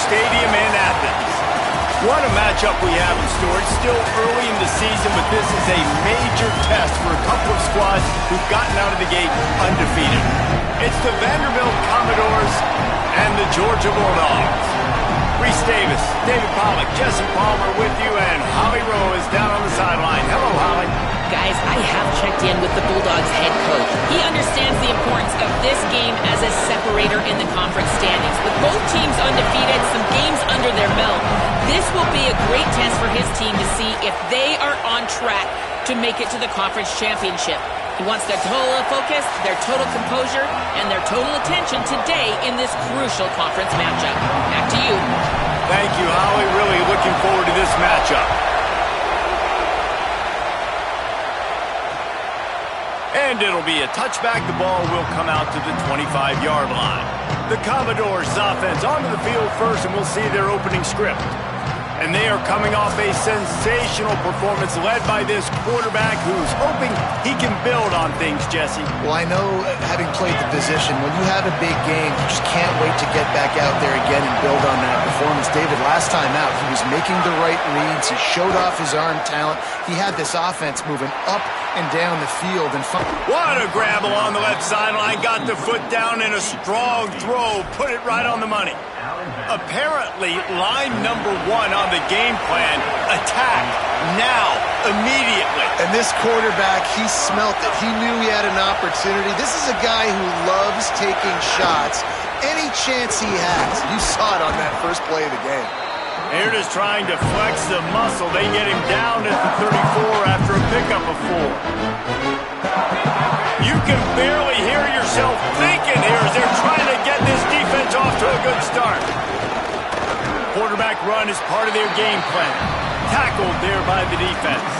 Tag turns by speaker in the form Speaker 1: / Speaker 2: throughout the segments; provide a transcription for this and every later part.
Speaker 1: Stadium in Athens. What a matchup we have in store. It's still early in the season, but this is a major test for a couple of squads who've gotten out of the gate undefeated. It's the Vanderbilt Commodores and the Georgia Bulldogs. Reese Davis, David Pollack, Jesse Palmer with you, and Holly Rowe is down on the sideline. Hello, Holly.
Speaker 2: Guys, I have checked in with the Bulldogs head coach. He understands the importance of this game as a separator in the conference standings. With both teams undefeated, some games under their belt, this will be a great test for his team to see if they are on track to make it to the conference championship. He wants their total focus, their total composure, and their total attention today in this crucial conference matchup. Back to you.
Speaker 1: Thank you, Holly. Really looking forward to this matchup. And it'll be a touchback. The ball will come out to the 25-yard line. The Commodores offense onto the field first, and we'll see their opening script. And they are coming off a sensational performance led by this quarterback who's hoping he can build on things, Jesse.
Speaker 3: Well, I know, having played the position, when you have a big game, you just can't wait to get back out there again and build on that performance. David, last time out, he was making the right reads. He showed off his arm talent. He had this offense moving up and down the field. And
Speaker 1: what a grab along the left sideline. Got the foot down in a strong throw. Put it right on the money. Apparently, line number one on the game plan, attack now, immediately.
Speaker 3: And this quarterback, he smelt it. He knew he had an opportunity. This is a guy who loves taking shots any chance he has. You saw it on that first play of the game.
Speaker 1: They're just trying to flex the muscle. They get him down at the 34 after a pickup of 4. You can barely hear yourself thinking here as they're trying to get this defense off to a good start. Quarterback run is part of their game plan. Tackled there by the defense.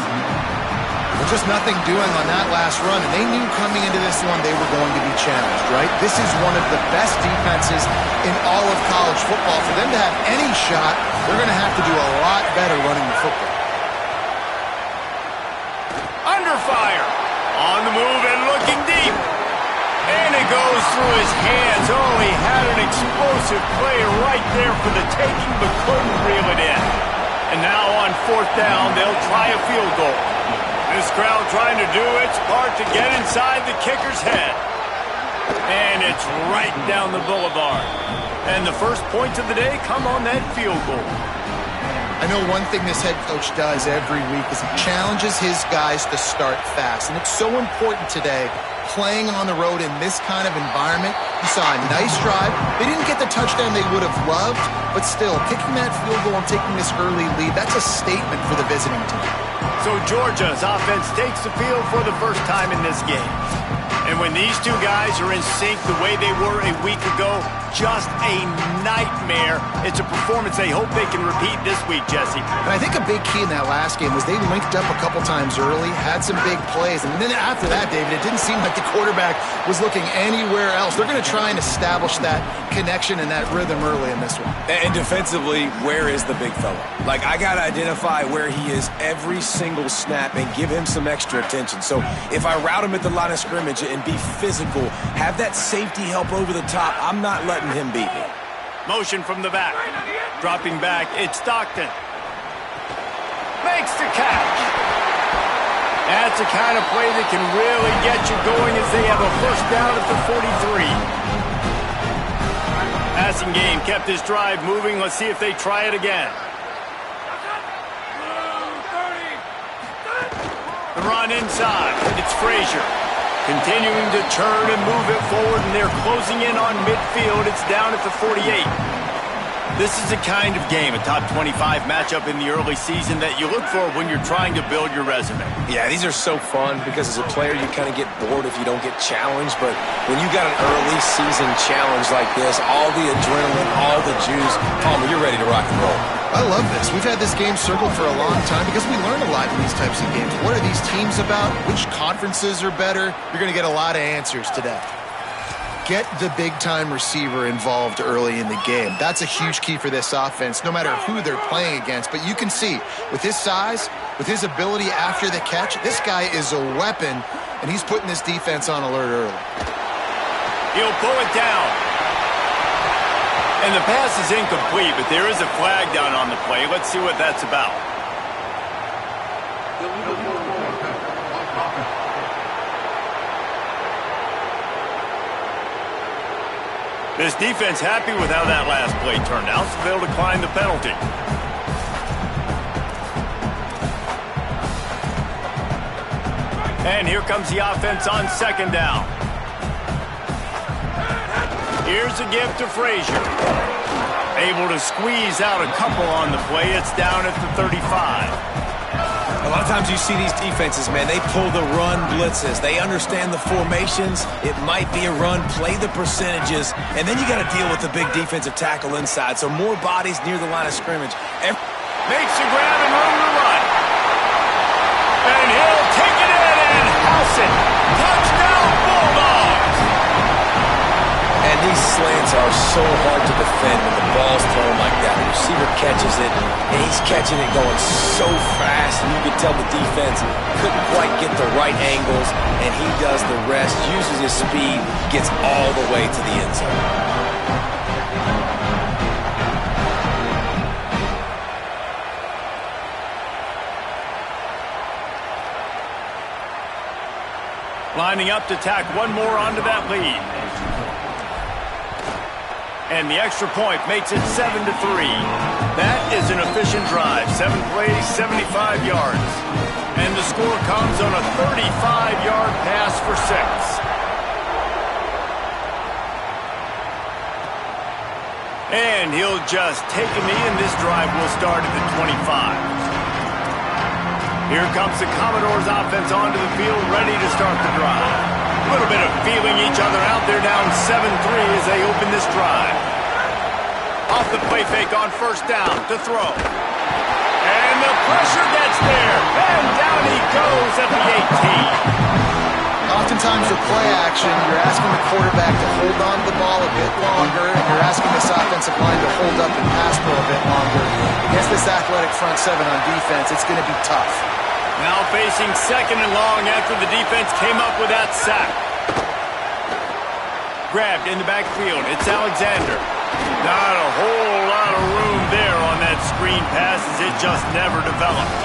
Speaker 3: Well, just nothing doing on that last run, and they knew coming into this one they were going to be challenged, right? This is one of the best defenses in all of college football. For them to have any shot, they're going to have to do a lot better running the football.
Speaker 1: Under fire. On the move and looking deep. And it goes through his hands. Oh, he had an explosive play right there for the taking, but couldn't reel it in. And now on fourth down, they'll try a field goal. This crowd trying to do its part to get inside the kicker's head. And it's right down the boulevard. And the first points of the day come on that field goal.
Speaker 3: I know one thing this head coach does every week is he challenges his guys to start fast. And it's so important today, playing on the road in this kind of environment. You saw a nice drive. They didn't get the touchdown they would have loved, but still, kicking that field goal and taking this early lead, that's a statement for the visiting team.
Speaker 1: So Georgia's offense takes the field for the first time in this game. And when these two guys are in sync the way they were a week ago, just a nightmare. It's a performance they hope they can repeat this week, Jesse.
Speaker 3: And I think a big key in that last game was they linked up a couple times early, had some big plays, and then after that, David, it didn't seem like the quarterback was looking anywhere else. They're going to try and establish that connection and that rhythm early in this one.
Speaker 4: And defensively, where is the big fella? Like, I got to identify where he is every single snap and give him some extra attention. So if I route him at the line of scrimmage and be physical, have that safety help over the top, I'm not letting him beat me.
Speaker 1: Motion from the back. Dropping back, it's Stockton. Makes the catch. That's the kind of play that can really get you going as they have a first down at the 43. Passing game kept this drive moving. Let's see if they try it again. The run inside. It's Frazier. Continuing to turn and move it forward, and they're closing in on midfield. It's down at the 48. This is the kind of game, a top 25 matchup in the early season that you look for when you're trying to build your resume.
Speaker 4: Yeah, these are so fun because as a player, you kind of get bored if you don't get challenged. But when you got an early season challenge like this, all the adrenaline, all the juice, Palmer, you're ready to rock and roll.
Speaker 3: I love this. We've had this game circled for a long time because we learn a lot in these types of games. What are these teams about? Which conferences are better? You're going to get a lot of answers today. Get the big-time receiver involved early in the game. That's a huge key for this offense, no matter who they're playing against. But you can see, with his size, with his ability after the catch, this guy is a weapon, and he's putting this defense on alert early.
Speaker 1: He'll pull it down. And the pass is incomplete, but there is a flag down on the play. Let's see what that's about. This defense happy with how that last play turned out, so they'll decline the penalty. And here comes the offense on second down. Here's a give to Frazier. Able to squeeze out a couple on the play. It's down at the 35.
Speaker 4: A lot of times you see these defenses, man, they pull the run blitzes. They understand the formations. It might be a run, play the percentages, and then you got to deal with the big defensive tackle inside. So more bodies near the line of scrimmage.
Speaker 1: Makes the grab and room to run. And he'll take it in and house it. Touchdown, Bulldogs!
Speaker 4: And these slants are so hard to defend when the ball's thrown like that. The receiver catches it, and he's catching it going so fast, and you can tell the defense couldn't quite get the right angles, and he does the rest, uses his speed, gets all the way to the end zone.
Speaker 1: Lining up to tack one more onto that lead. And the extra point makes it 7-3. That is an efficient drive. 7 plays, 75 yards. And the score comes on a 35-yard pass for 6. And he'll just take a knee, and this drive will start at the 25. Here comes the Commodores offense onto the field, ready to start the drive. A little bit of feeling each other out. They're down 7-3 as they open this drive. Off the play fake on first down to throw. And the pressure gets there. And down he goes at the 18.
Speaker 3: Oftentimes with play action, you're asking the quarterback to hold on to the ball a bit longer, and you're asking this offensive line to hold up and pass for a bit longer. Against this athletic front seven on defense, it's going to be tough.
Speaker 1: Now facing second and long after the defense came up with that sack. Grabbed in the backfield. It's Alexander. Not a whole lot of room there on that screen pass as it just never developed.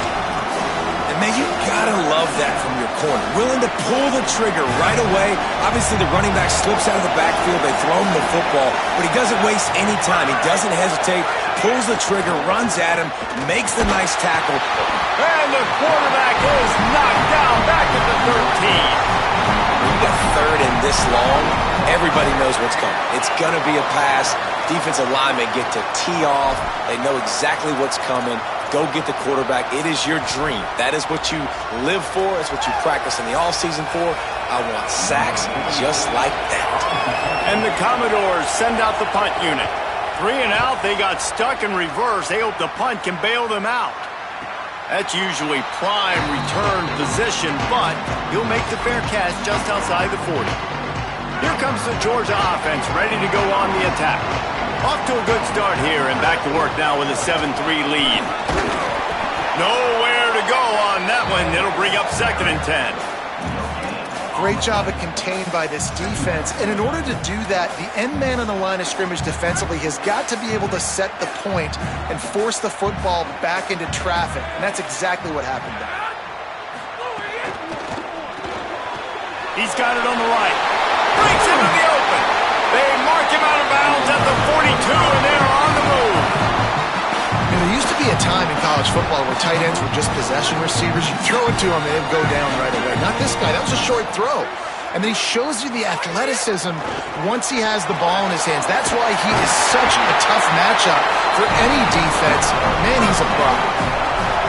Speaker 4: And, man, you gotta love that from your corner. Willing to pull the trigger right away. Obviously, the running back slips out of the backfield. They throw him the football, but he doesn't waste any time. He doesn't hesitate, pulls the trigger, runs at him, makes the nice tackle.
Speaker 1: And the quarterback is knocked down back at the 13.
Speaker 4: When you got third and this long, everybody knows what's coming. It's going to be a pass. Defensive linemen get to tee off. They know exactly what's coming. Go get the quarterback. It is your dream. That is what you live for. It's what you practice in the offseason for. I want sacks just like that.
Speaker 1: And the Commodores send out the punt unit. 3 and out. They got stuck in reverse. They hope the punt can bail them out. That's usually prime return position, but he'll make the fair catch just outside the 40. Here comes the Georgia offense, ready to go on the attack. Off to a good start here, and back to work now with a 7-3 lead. Nowhere to go on that one. It'll bring up second and 10.
Speaker 3: Great job of contained by this defense. And in order to do that, the end man on the line of scrimmage defensively has got to be able to set the point and force the football back into traffic. And that's exactly what happened there.
Speaker 1: He's got it on the right. Breaks into the open. They mark him out of bounds at the 42, and they're on the move.
Speaker 3: You know, there used to be a time in college football where tight ends were just possession receivers. You throw it to him, and they'd go down right away. Not this guy. That was a short throw. And then he shows you the athleticism once he has the ball in his hands. That's why he is such a tough matchup for any defense. Man, he's a pro.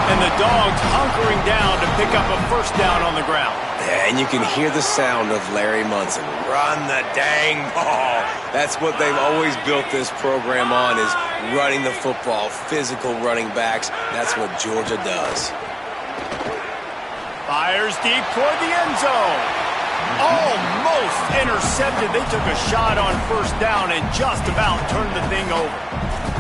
Speaker 1: And the Dogs hunkering down to pick up a first down on the ground.
Speaker 4: Yeah, and you can hear the sound of Larry Munson. Run the dang ball. That's what they've always built this program on, is running the football, physical running backs. That's what Georgia does.
Speaker 1: Fires deep toward the end zone. Almost intercepted. They took a shot on first down and just about turned the thing over.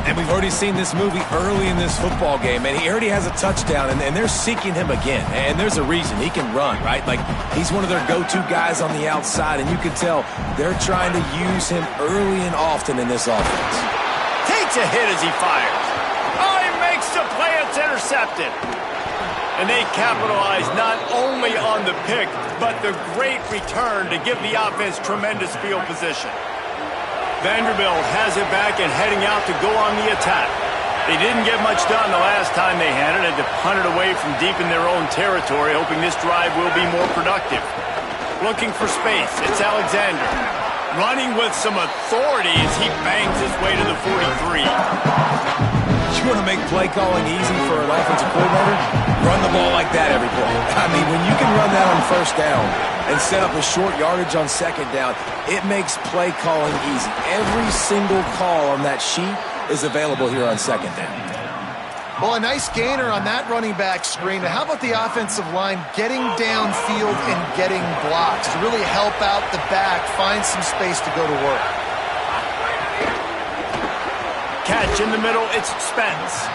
Speaker 4: And we've already seen this movie early in this football game, and he already has a touchdown, and they're seeking him again. And there's a reason. He can run, right? Like, he's one of their go-to guys on the outside, and you can tell they're trying to use him early and often in this offense.
Speaker 1: takes a hit as he fires. Oh, he makes the play. It's intercepted. And they capitalize not only on the pick, but the great return to give the offense tremendous field position. Vanderbilt has it back and heading out to go on the attack. They didn't get much done the last time they had it. Had to punt it away from deep in their own territory, hoping this drive will be more productive. Looking for space. It's Alexander. Running with some authority as he bangs his way to the 43.
Speaker 4: You want to make play calling easy for an offensive coordinator? Run the ball like that every play. I mean, when you can run that on first down and set up a short yardage on second down, it makes play calling easy. Every single call on that sheet is available here on second down.
Speaker 3: Well, a nice gainer on that running back screen. How about the offensive line getting downfield and getting blocks to really help out the back, find some space to go to work?
Speaker 1: Catch in the middle, it's Spence.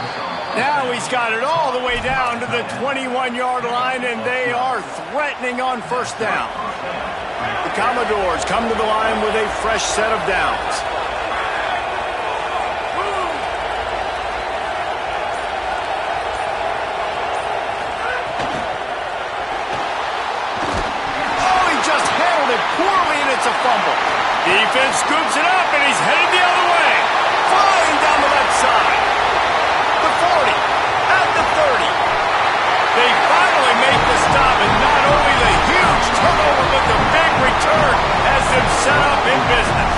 Speaker 1: Now he's got it all the way down to the 21-yard line, and they are threatening on first down. The Commodores come to the line with a fresh set of downs. Oh, he just handled it poorly, and it's a fumble. Defense scoops it up, and he's headed the other way. Flying down the left side. The 40, at the 30. They finally make the stop, and not only the huge turnover, but the big return has them set up in business.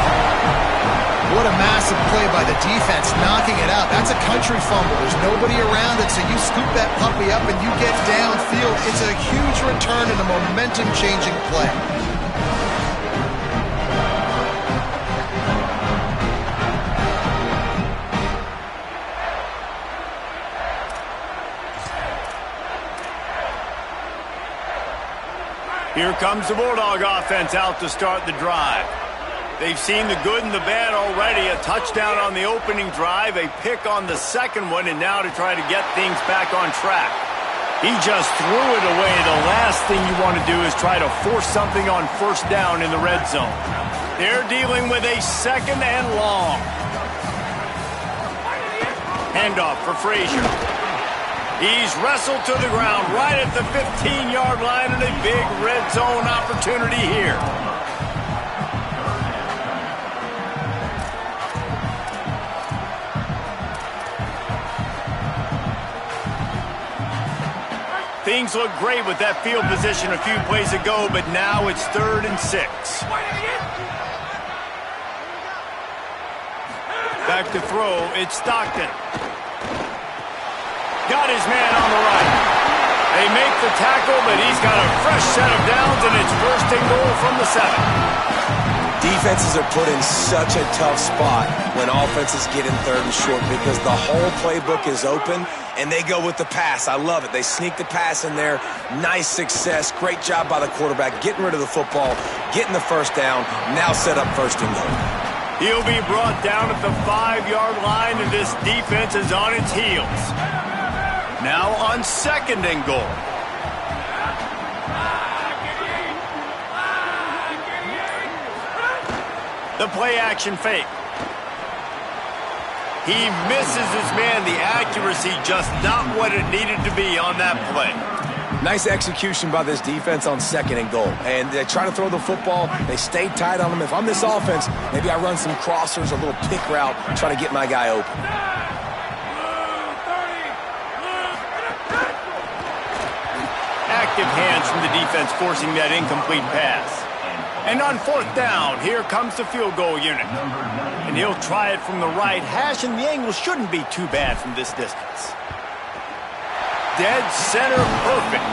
Speaker 3: What a massive play by the defense, knocking it out. That's a country fumble. There's nobody around it, so you scoop that puppy up and you get downfield. It's a huge return and a momentum-changing play.
Speaker 1: Here comes the Bulldog offense out to start the drive. They've seen the good and the bad already. A touchdown on the opening drive, a pick on the second one, and now to try to get things back on track. He just threw it away. The last thing you want to do is try to force something on first down in the red zone. They're dealing with a second and long. Handoff for Frazier. He's wrestled to the ground right at the 15-yard line, and a big red zone opportunity here. Things look great with that field position a few plays ago, but now it's 3rd and 6. Back to throw, it's Stockton. Got his man on the right. They make the tackle, but he's got a fresh set of downs, and it's 1st and goal from the 7.
Speaker 4: Defenses are put in such a tough spot when offenses get in 3rd and short because the whole playbook is open, and they go with the pass. I love it. They sneak the pass in there. Nice success. Great job by the quarterback getting rid of the football, getting the first down, now set up 1st and goal.
Speaker 1: He'll be brought down at the 5-yard line, and this defense is on its heels. Now on 2nd and goal. The play-action fake. He misses his man. The accuracy just not what it needed to be on that play.
Speaker 4: Nice execution by this defense on 2nd and goal. And they try to throw the football. They stay tight on them. If I'm this offense, maybe I run some crossers, a little pick route, try to get my guy open.
Speaker 1: Active hands from the defense forcing that incomplete pass. And on 4th down, here comes the field goal unit. And he'll try it from the right hash, and the angle shouldn't be too bad from this distance. Dead center perfect.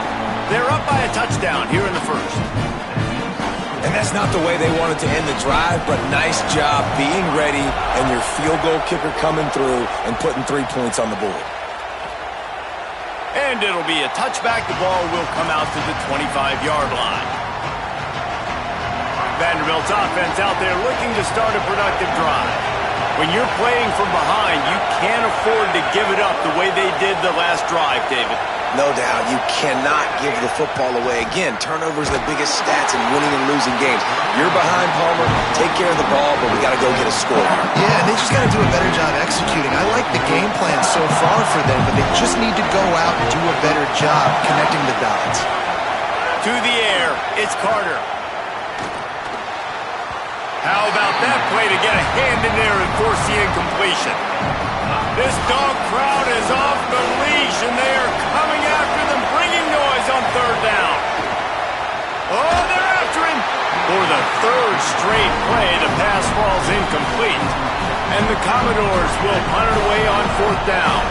Speaker 1: They're up by a touchdown here in the 1st.
Speaker 4: And that's not the way they wanted to end the drive, but nice job being ready and your field goal kicker coming through and putting 3 points on the board.
Speaker 1: And it'll be a touchback. The ball will come out to the 25-yard line. Vanderbilt's offense out there looking to start a productive drive. When you're playing from behind, you can't afford to give it up the way they did the last drive, David.
Speaker 4: No doubt. You cannot give the football away. Again, turnovers are the biggest stats in winning and losing games. You're behind, Palmer. Take care of the ball, but we got to go get a score.
Speaker 3: Yeah, and they just got to do a better job executing. I like the game plan so far for them, but they just need to go out and do a better job connecting the dots.
Speaker 1: To the air, it's Carter. How about that play to get a hand in there and force the incompletion? This dog crowd is off the leash, and they are coming after them, bringing noise on third down. Oh, they're after him. For the third straight play, the pass falls incomplete. And the Commodores will punt it away on fourth down.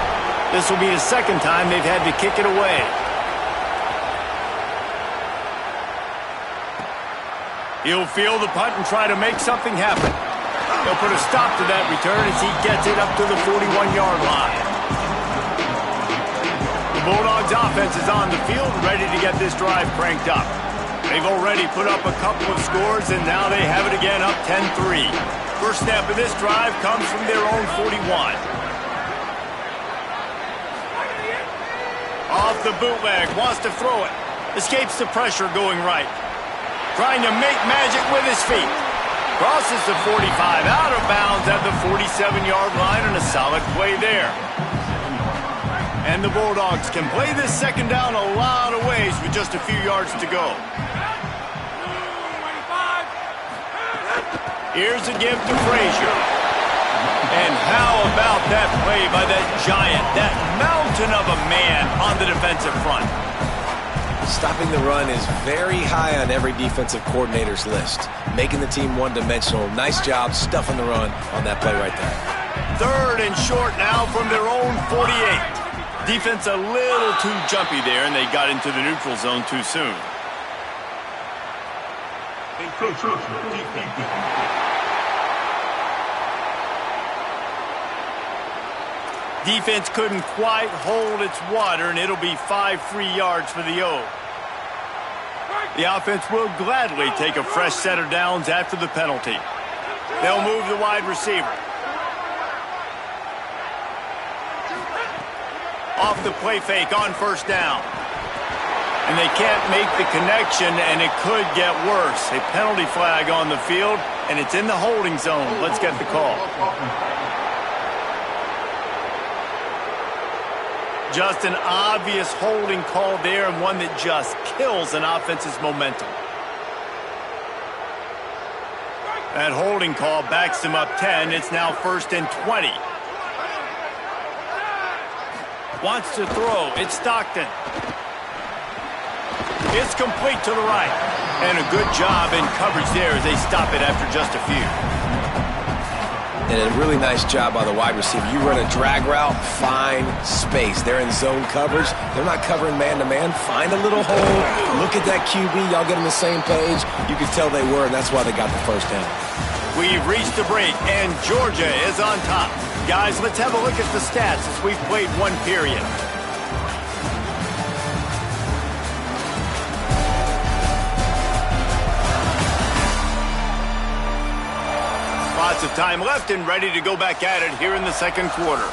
Speaker 1: This will be the second time they've had to kick it away. He'll field the punt and try to make something happen. He'll put a stop to that return as he gets it up to the 41-yard line. The Bulldogs offense is on the field, ready to get this drive cranked up. They've already put up a couple of scores, and now they have it again up 10-3. First snap of this drive comes from their own 41. Off the bootleg, wants to throw it. Escapes the pressure going right. Trying to make magic with his feet. Crosses the 45, out of bounds at the 47-yard line, and a solid play there. And the Bulldogs can play this second down a lot of ways with just a few yards to go. Here's a give to Frazier. And how about that play by that giant, that mountain of a man on the defensive front?
Speaker 4: Stopping the run is very high on every defensive coordinator's list. Making the team one-dimensional. Nice job stuffing the run on that play right there.
Speaker 1: Third and short now from their own 48. Defense a little too jumpy there, and they got into the neutral zone too soon. Defense couldn't quite hold its water, and it'll be 5 free yards for the O. The offense will gladly take a fresh set of downs after the penalty. They'll move the wide receiver. Off the play fake on first down. And they can't make the connection, and it could get worse. A penalty flag on the field, and it's in the holding zone. Let's get the call. Just an obvious holding call there, and one that just kills an offense's momentum. That holding call backs them up 10. It's now 1st and 20. Wants to throw. It's Stockton. It's complete to the right. And a good job in coverage there as they stop it after just a few.
Speaker 4: And a really nice job by the wide receiver. You run a drag route, find space. They're in zone coverage. They're not covering man-to-man. Find a little hole. Look at that QB. Y'all get on the same page. You could tell they were, and that's why they got the first down.
Speaker 1: We've reached the break, and Georgia is on top. Guys, let's have a look at the stats as we've played one period. Lots of time left and ready to go back at it here in the second quarter.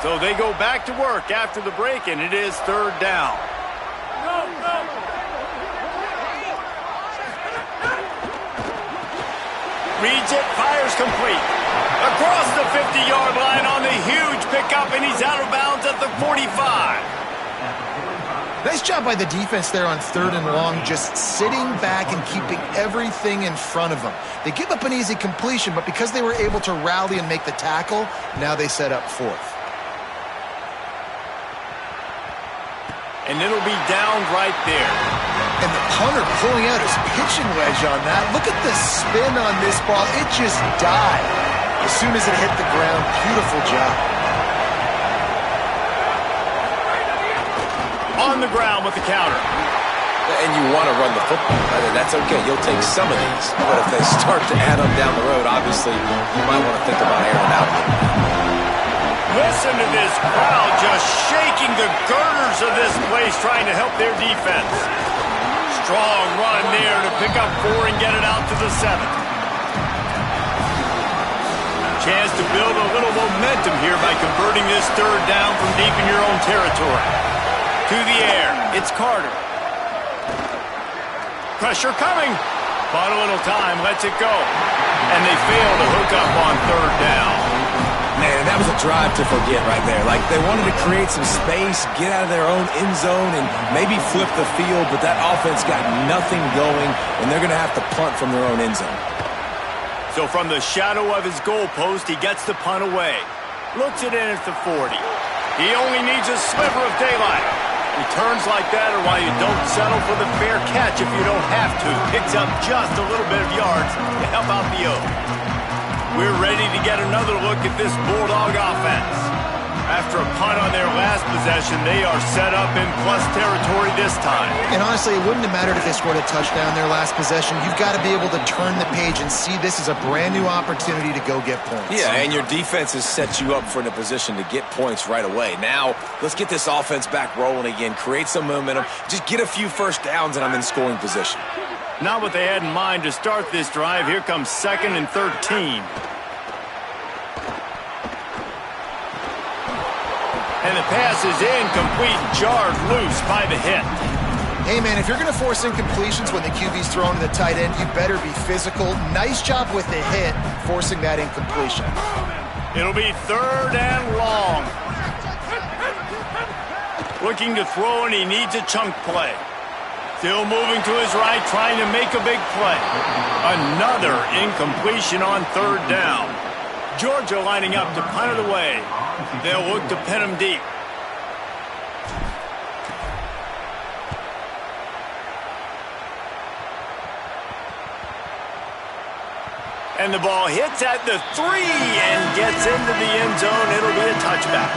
Speaker 1: So they go back to work after the break, and it is third down. Reads it, fires complete. Across the 50-yard line on the huge pickup, and he's out of bounds at the 45.
Speaker 3: Nice job by the defense there on 3rd and long, just sitting back and keeping everything in front of them. They give up an easy completion, but because they were able to rally and make the tackle, now they set up 4th.
Speaker 1: And it'll be down right there.
Speaker 3: And the punter pulling out his pitching wedge on that. Look at the spin on this ball. It just died as soon as it hit the ground. Beautiful job.
Speaker 1: On the ground with the counter.
Speaker 4: And you want to run the football, right? And that's okay. You'll take some of these. But if they start to add them down the road, obviously, you might want to think about airing out.
Speaker 1: Listen to this crowd just shaking the girders of this place, trying to help their defense. Strong run there to pick up 4 and get it out to the 7. Chance to build a little momentum here by converting this 3rd down from deep in your own territory. To the air, it's Carter. Pressure coming. Bought a little time, lets it go. And they fail to hook up on 3rd down.
Speaker 4: Man, that was a drive to forget right there. Like, they wanted to create some space, get out of their own end zone, and maybe flip the field, but that offense got nothing going, and they're going to have to punt from their own end zone.
Speaker 1: So from the shadow of his goalpost, he gets the punt away. Looks it in at the 40. He only needs a sliver of daylight. Returns like that are why you don't settle for the fair catch if you don't have to. Picks up just a little bit of yards to help out the O. We're ready to get another look at this Bulldog offense. After a punt on their last possession, they are set up in plus territory this time.
Speaker 3: And honestly, it wouldn't have mattered if they scored a touchdown their last possession. You've got to be able to turn the page and see this as a brand new opportunity to go get points.
Speaker 4: Yeah, and your defense has set you up for in a position to get points right away. Now, let's get this offense back rolling again, create some momentum, just get a few first downs, and I'm in scoring position.
Speaker 1: Not what they had in mind to start this drive. Here comes 2nd and 13. And the pass is incomplete, jarred loose by the hit.
Speaker 3: Hey, man, if you're going to force incompletions when the QB's thrown to the tight end, you better be physical. Nice job with the hit, forcing that incompletion.
Speaker 1: It'll be 3rd and long. Looking to throw, and he needs a chunk play. Still moving to his right, trying to make a big play. Another incompletion on 3rd down. Georgia lining up to punt it away. They'll look to pin him deep. And the ball hits at the 3 and gets into the end zone. It'll be a touchback.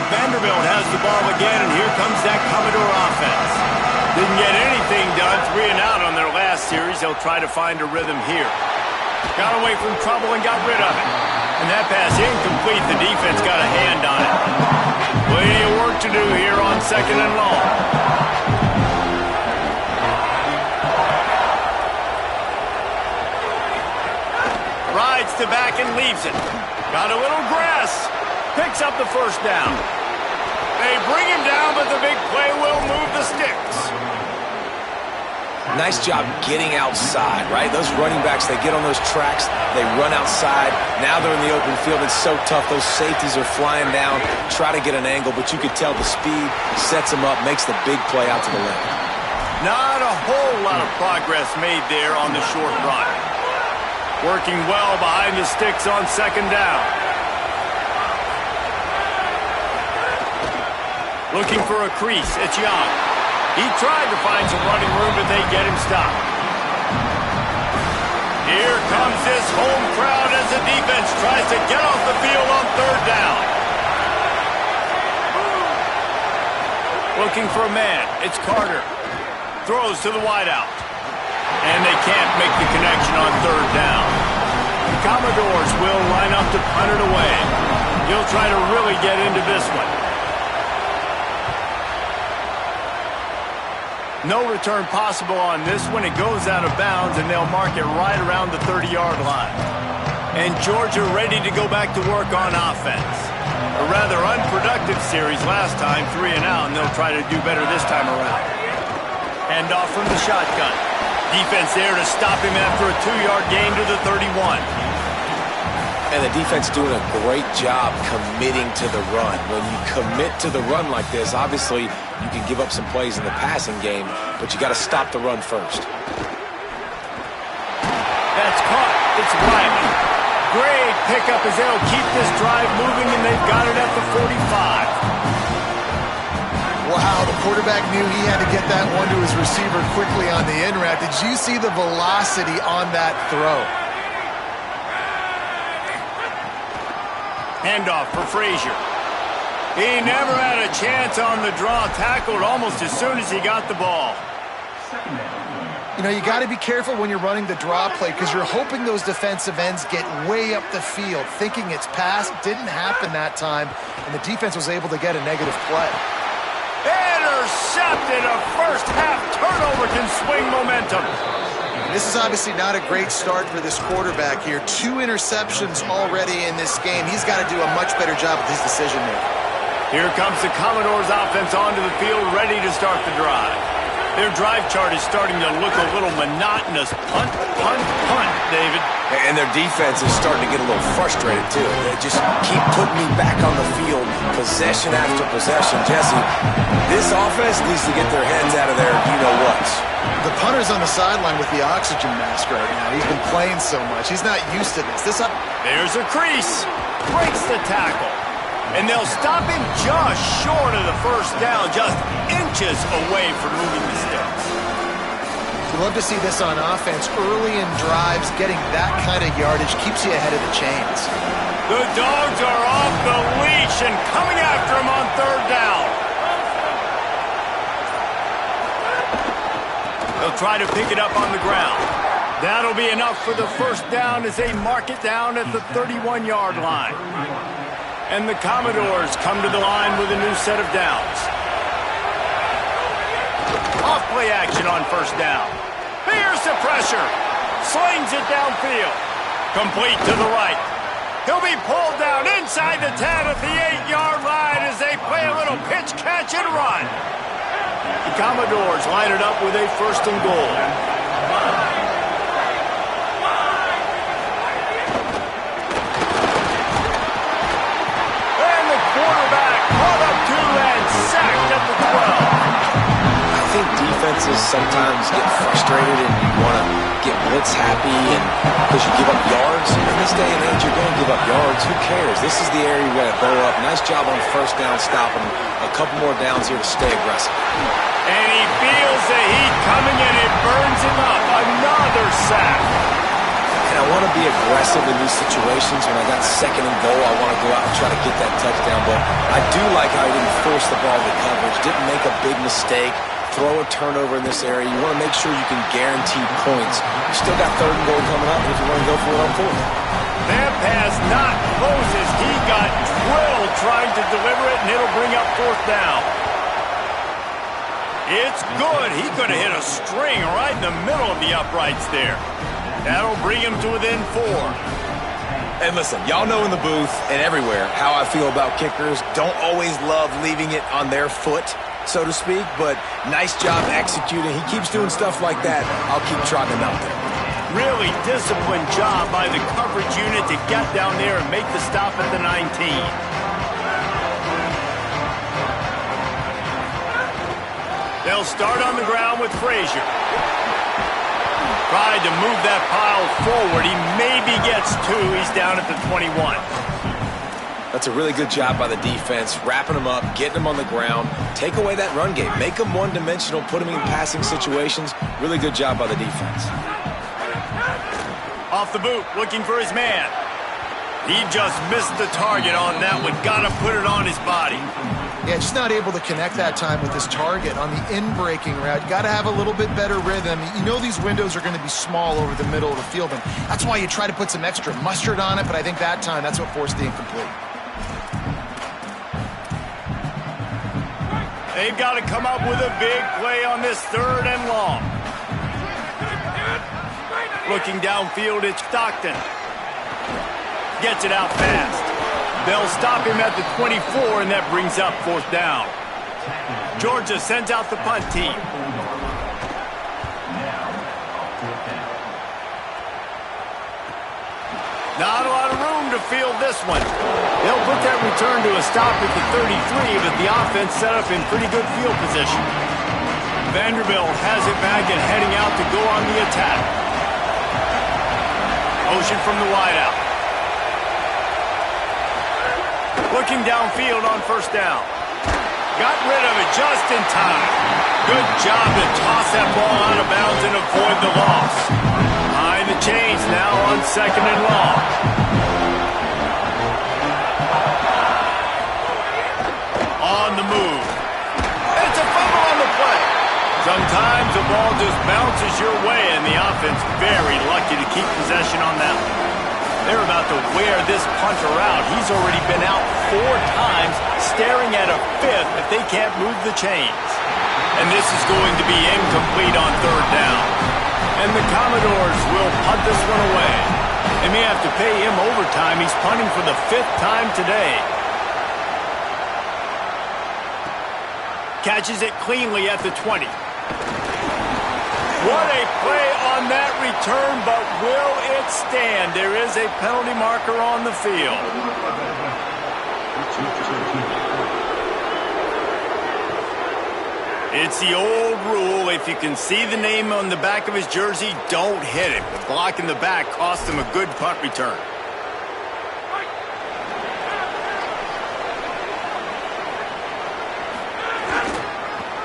Speaker 1: Vanderbilt has the ball again, and here comes that Commodore offense. Didn't get anything done, 3 and out on their last series. They'll try to find a rhythm here. Got away from trouble and got rid of it. And that pass incomplete. The defense got a hand on it. Plenty of work to do here on 2nd and long. Rides to back and leaves it. Got a little grass. Picks up the 1st down. They bring him down, but the big play will move the sticks.
Speaker 4: Nice job getting outside, right? Those running backs, they get on those tracks, they run outside. Now they're in the open field. It's so tough. Those safeties are flying down, try to get an angle, but you can tell the speed sets them up, makes the big play out to the left.
Speaker 1: Not a whole lot of progress made there on the short run. Working well behind the sticks on 2nd down. Looking for a crease. It's Young. He tried to find some running room, but they get him stopped. Here comes this home crowd as the defense tries to get off the field on 3rd down. Looking for a man. It's Carter. Throws to the wideout. And they can't make the connection on 3rd down. The Commodores will line up to punt it away. He'll try to really get into this one. No return possible on this one. It goes out of bounds, and they'll mark it right around the 30-yard line. And Georgia ready to go back to work on offense. A rather unproductive series last time, 3 and out, and they'll try to do better this time around. Hand off from the shotgun. Defense there to stop him after a 2-yard gain to the 31.
Speaker 4: And the defense doing a great job committing to the run. When you commit to the run like this, obviously you can give up some plays in the passing game, but you got to stop the run first.
Speaker 1: That's caught. It's Riley. Great pickup as they'll keep this drive moving, and they've got it at the 45.
Speaker 3: Wow, the quarterback knew he had to get that one to his receiver quickly on the in route. Did you see the velocity on that throw?
Speaker 1: Handoff for Frazier. He never had a chance on the draw. Tackled almost as soon as he got the ball.
Speaker 3: You know, you got to be careful when you're running the draw play because you're hoping those defensive ends get way up the field, thinking it's passed. Didn't happen that time, and the defense was able to get a negative play.
Speaker 1: Intercepted! intercepted. A first-half turnover can swing momentum.
Speaker 3: This is obviously not a great start for this quarterback here. 2 interceptions already in this game. He's got to do a much better job with his decision-making.
Speaker 1: Here comes the Commodores offense onto the field, ready to start the drive. Their drive chart is starting to look a little monotonous. Punt, punt, punt, David.
Speaker 4: And their defense is starting to get a little frustrated, too. They just keep putting me back on the field, possession after possession. Jesse, this offense needs to get their heads out of their you-know-whats.
Speaker 3: The punter's on the sideline with the oxygen mask right now. He's been playing so much. He's not used to this.
Speaker 1: There's a crease. Breaks the tackle. And they'll stop him just short of the first down, just inches away from moving the sticks.
Speaker 3: You love to see this on offense. Early in drives, getting that kind of yardage keeps you ahead of the chains.
Speaker 1: The Dogs are off the leash and coming after him on third down. They'll try to pick it up on the ground. That'll be enough for the first down as they mark it down at the 31-yard line. And the Commodores come to the line with a new set of downs. Off play action on first down. Here's the pressure. Slings it downfield. Complete to the right. He'll be pulled down inside the 10 at the 8-yard line as they play a little pitch, catch, and run. The Commodores line it up with a first and goal. Quarterback caught up to and sacked at the 12.
Speaker 4: I think defenses sometimes get frustrated and you want to get blitz happy and because you give up yards. In this day and age, you're going to give up yards. Who cares? This is the area you got to bow up. Nice job on first down, stopping a couple more downs here to stay aggressive.
Speaker 1: And he feels the heat coming and it burns him up. Another sack.
Speaker 4: And I want to be aggressive in these situations. When I got second and goal, I want to go out and try to get that touchdown. But I do like how he didn't force the ball to coverage, didn't make a big mistake, throw a turnover in this area. You want to make sure you can guarantee points. You still got third and goal coming up if you want to go for it on fourth.
Speaker 1: That pass not close as he got drilled trying to deliver it, and it'll bring up fourth down. It's good. He could have hit a string right in the middle of the uprights there. That'll bring him to within 4.
Speaker 4: And listen, y'all know in the booth and everywhere how I feel about kickers. Don't always love leaving it on their foot, so to speak, but nice job executing. He keeps doing stuff like that. I'll keep trotting him out there.
Speaker 1: Really disciplined job by the coverage unit to get down there and make the stop at the 19. They'll start on the ground with Frazier. Tried to move that pile forward. He maybe gets 2. He's down at the 21.
Speaker 4: That's a really good job by the defense, wrapping him up, getting him on the ground, take away that run game, make him one-dimensional, put him in passing situations. Really good job by the defense.
Speaker 1: Off the boot, looking for his man. He just missed the target on that one. Got to put it on his body.
Speaker 3: Yeah, just not able to connect that time with his target on the in-breaking route. Got to have a little bit better rhythm. You know these windows are going to be small over the middle of the field, and that's why you try to put some extra mustard on it, but I think that time that's what forced the incomplete.
Speaker 1: They've got to come up with a big play on this third and long. Looking downfield, it's Stockton. Gets it out fast. They'll stop him at the 24, and that brings up fourth down. Georgia sends out the punt team. Not a lot of room to field this one. They'll put that return to a stop at the 33, but the offense set up in pretty good field position. Vanderbilt has it back and heading out to go on the attack. Motion from the wideout. Looking downfield on first down. Got rid of it just in time. Good job to toss that ball out of bounds and avoid the loss. Behind the chains now on second and long. On the move. It's a fumble on the play. Sometimes the ball just bounces your way, and the offense very lucky to keep possession on that one. They're about to wear this punter out. He's already been out 4 times, staring at a 5th if they can't move the chains. And this is going to be incomplete on third down. And the Commodores will punt this one away. They may have to pay him overtime. He's punting for the 5th time today. Catches it cleanly at the 20. What a play on that return, but will it stand? There is a penalty marker on the field. It's the old rule, if you can see the name on the back of his jersey, don't hit it. The block in the back cost him a good punt return.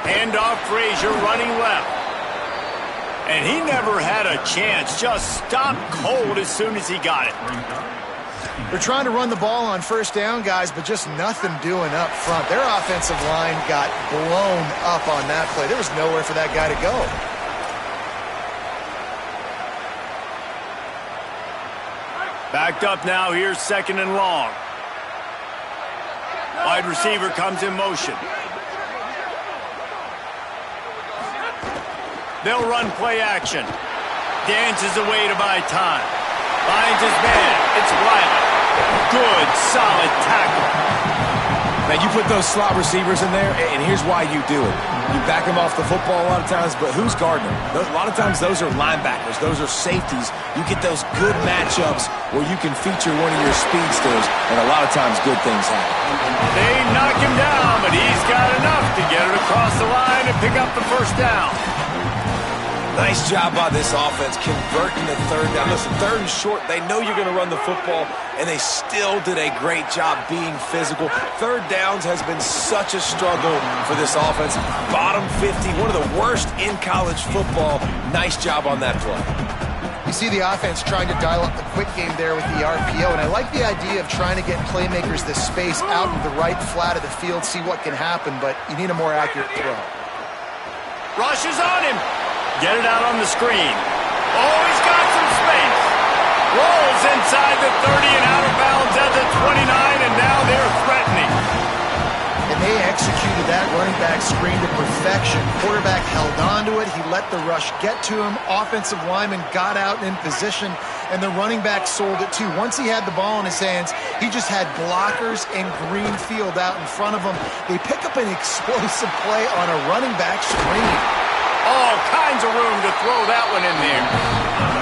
Speaker 1: Handoff, Frazier running left. And he never had a chance, just stopped cold as soon as he got it.
Speaker 3: They're trying to run the ball on first down, guys, but just nothing doing up front. Their offensive line got blown up on that play. There was nowhere for that guy to go.
Speaker 1: Backed up now, here's 2nd and long. Wide receiver comes in motion. They'll run play action. Dances away to buy time. Finds his man. It's Riley. Good, solid tackle.
Speaker 4: Now, you put those slot receivers in there, and here's why you do it. You back them off the football a lot of times, but who's guarding them? A lot of times those are linebackers. Those are safeties. You get those good matchups where you can feature one of your speedsters, and a lot of times good things happen.
Speaker 1: They knock him down, but he's got enough to get it across the line and pick up the 1st down.
Speaker 4: Nice job by this offense converting the 3rd down. Listen, 3rd and short, they know you're going to run the football, and they still did a great job being physical. 3rd downs has been such a struggle for this offense. Bottom 50, one of the worst in college football. Nice job on that play.
Speaker 3: You see the offense trying to dial up the quick game there with the RPO, and I like the idea of trying to get playmakers this space out in the right flat of the field, see what can happen, but you need a more accurate throw.
Speaker 1: Rush is on him. Get it out on the screen. Oh, he's got some space. Rolls inside the 30 and out of bounds at the 29, and now they're threatening.
Speaker 3: And they executed that running back screen to perfection. Quarterback held on to it. He let the rush get to him. Offensive lineman got out in position, and the running back sold it too. Once he had the ball in his hands, he just had blockers and green field out in front of him. They pick up an explosive play on a running back screen.
Speaker 1: All kinds of room to throw that one in there.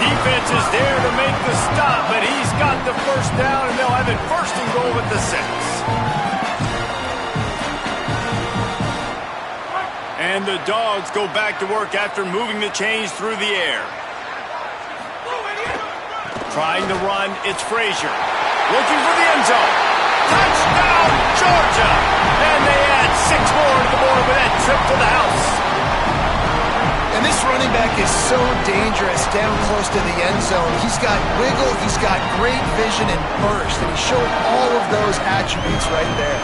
Speaker 1: Defense is there to make the stop, but he's got the 1st down, and they'll have it 1st and goal at the 6. And the Dogs go back to work after moving the chains through the air. Trying to run, it's Frazier. Looking for the end zone. Touchdown, Georgia! And they add 6 more to the board with that trip to the house.
Speaker 3: And this running back is so dangerous down close to the end zone. He's got wiggle, he's got great vision and burst, and he showed all of those attributes right there.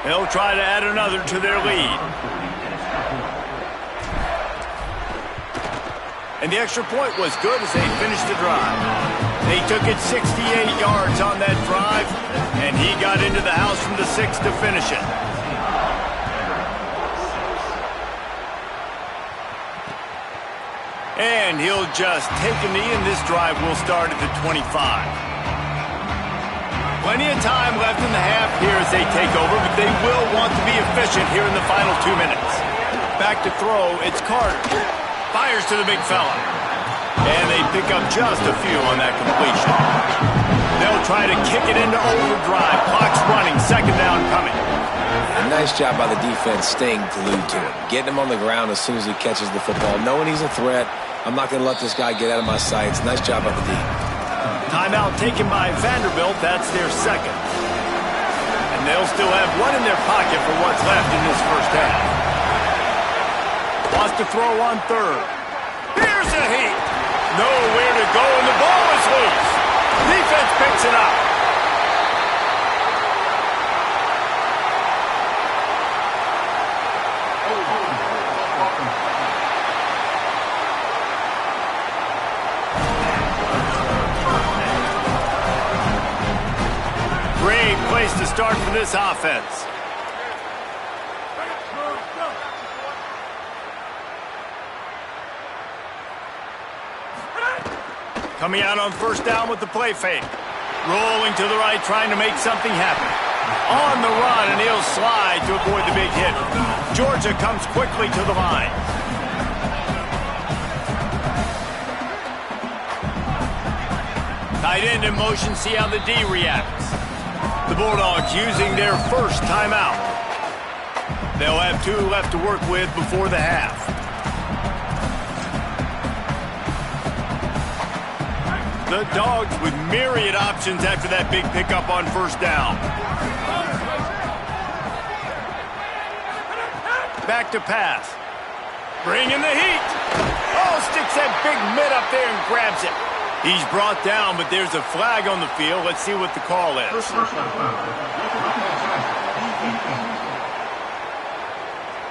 Speaker 1: They'll try to add another to their lead. And the extra point was good as they finished the drive. They took it 68 yards on that drive, and he got into the house from the 6 to finish it. And he'll just take a knee, and this drive will start at the 25. Plenty of time left in the half here as they take over, but they will want to be efficient here in the final 2 minutes. Back to throw, it's Carter. Fires to the big fella. And they pick up just a few on that completion. They'll try to kick it into overdrive. Clock's running, 2nd down coming.
Speaker 4: A nice job by the defense staying glued to it. Getting him on the ground as soon as he catches the football. Knowing he's a threat, I'm not going to let this guy get out of my sights. Nice job by the D.
Speaker 1: Timeout taken by Vanderbilt. That's their 2nd. And they'll still have one in their pocket for what's left in this 1st half. Wants to throw on 3rd. Here's a heat. Nowhere to go, and the ball is loose. Defense picks it up. place to start for this offense. Coming out on first down with the play fake. Rolling to the right, trying to make something happen. On the run, and he'll slide to avoid the big hit. Georgia comes quickly to the line. Tight end in motion, see how the D reacts. The Bulldogs using their first timeout. They'll have 2 left to work with before the half. The Dogs with myriad options after that big pickup on first down. Back to pass. Bringing the heat. Oh, sticks that big mitt up there and grabs it. He's brought down, but there's a flag on the field. Let's see what the call is.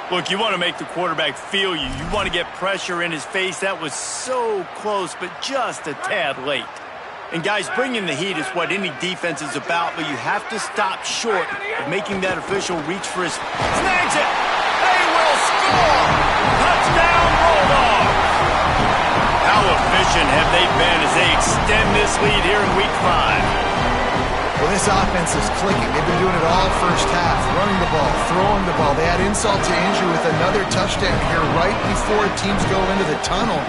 Speaker 1: Look, you want to make the quarterback feel you. You want to get pressure in his face. That was so close, but just a tad late. And guys, bringing the heat is what any defense is about, but you have to stop short of making that official reach for his... Snags it! They will score! Touchdown, Bulldogs! How efficient have they been as they extend this lead here in Week 5?
Speaker 3: Well, this offense is clicking. They've been doing it all first half, running the ball, throwing the ball. They had insult to injury with another touchdown here right before teams go into the tunnel.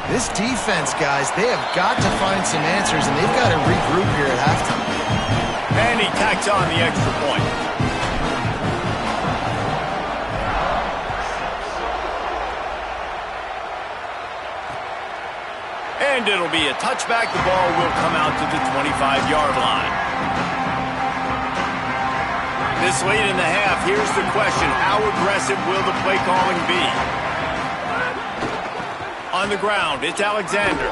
Speaker 3: This defense, guys, they have got to find some answers, and they've got to regroup here at halftime.
Speaker 1: And he tacks on the extra point. And it'll be a touchback. The ball will come out to the 25-yard line. This late in the half, here's the question. How aggressive will the play calling be? On the ground, it's Alexander.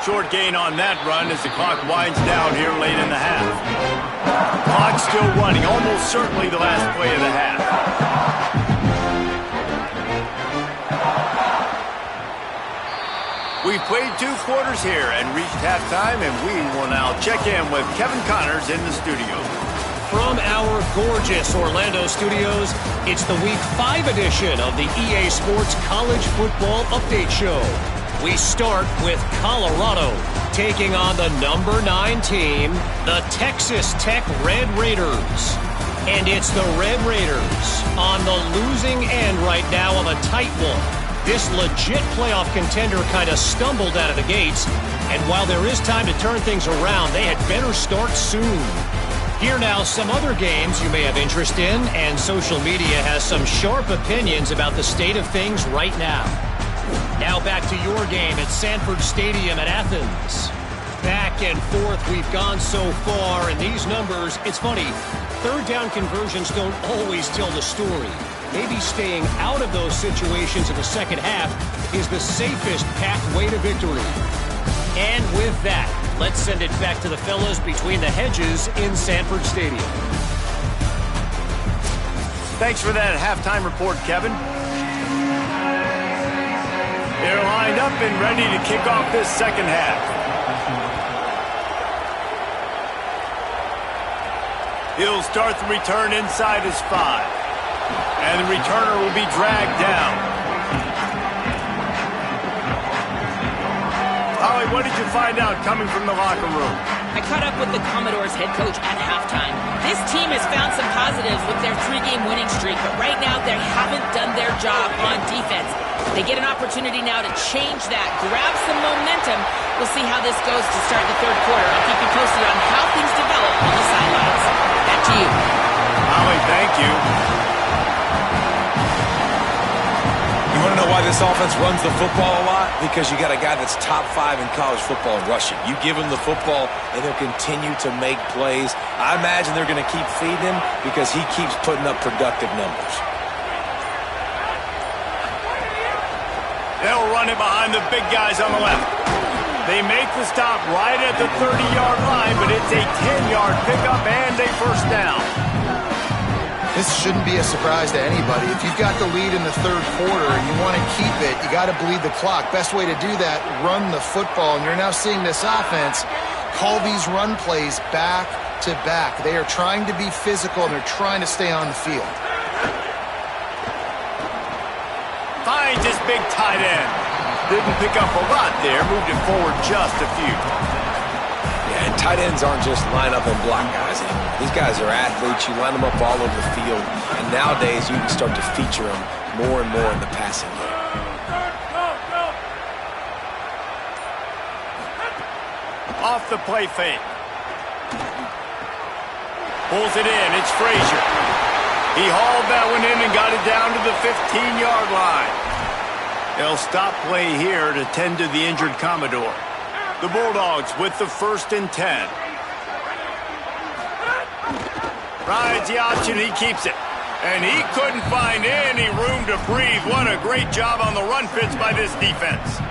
Speaker 1: Short gain on that run as the clock winds down here late in the half. Clock still running, almost certainly the last play of the half. We've played 2 quarters here and reached halftime, and we will now check in with Kevin Connors in the studio.
Speaker 5: From our gorgeous Orlando studios, it's the Week 5 edition of the EA Sports College Football Update Show. We start with Colorado, taking on the number 9 team, the Texas Tech Red Raiders. And it's the Red Raiders on the losing end right now of a tight one. This legit playoff contender kind of stumbled out of the gates, and while there is time to turn things around, they had better start soon. Here now, some other games you may have interest in, and social media has some sharp opinions about the state of things right now. Now back to your game at Sanford Stadium at Athens. Back and forth we've gone so far, and these numbers, it's funny, third down conversions don't always tell the story. Maybe staying out of those situations in the second half is the safest pathway to victory. And with that, let's send it back to the fellas between the hedges in Sanford Stadium.
Speaker 1: Thanks for that halftime report, Kevin. They're lined up and ready to kick off this second half. He'll start the return inside his 5. And the returner will be dragged down. Holly, what did you find out coming from the locker room?
Speaker 2: I caught up with the Commodores head coach at halftime. This team has found some positives with their 3-game winning streak, but right now they haven't done their job on defense. They get an opportunity now to change that, grab some momentum. We'll see how this goes to start the third quarter. I'll keep you posted on how things develop on the sidelines. Back to you.
Speaker 1: Holly, thank you.
Speaker 4: You want to know why this offense runs the football a lot? Because you got a guy that's top 5 in college football in rushing. You give him the football, and he'll continue to make plays. I imagine they're going to keep feeding him because he keeps putting up productive numbers.
Speaker 1: They'll run it behind the big guys on the left. They make the stop right at the 30-yard line, but it's a 10-yard pickup and a first down.
Speaker 3: This shouldn't be a surprise to anybody. If you've got the lead in the third quarter and you want to keep it, you got to bleed the clock. Best way to do that, run the football. And you're now seeing this offense call these run plays back to back. They are trying to be physical, and they're trying to stay on the field.
Speaker 1: Finds his big tight end. Didn't pick up a lot there, moved it forward just a few.
Speaker 4: Yeah, and tight ends aren't just line up and block guys anymore. These guys are athletes. You line them up all over the field, and nowadays you can start to feature them more and more in the passing game.
Speaker 1: Off the play fake. Pulls it in. It's Frazier. He hauled that one in and got it down to the 15-yard line. They'll stop play here to tend to the injured Commodore. The Bulldogs with the 1st and 10. Rides the option. He keeps it. And he couldn't find any room to breathe. What a great job on the run fits by this defense.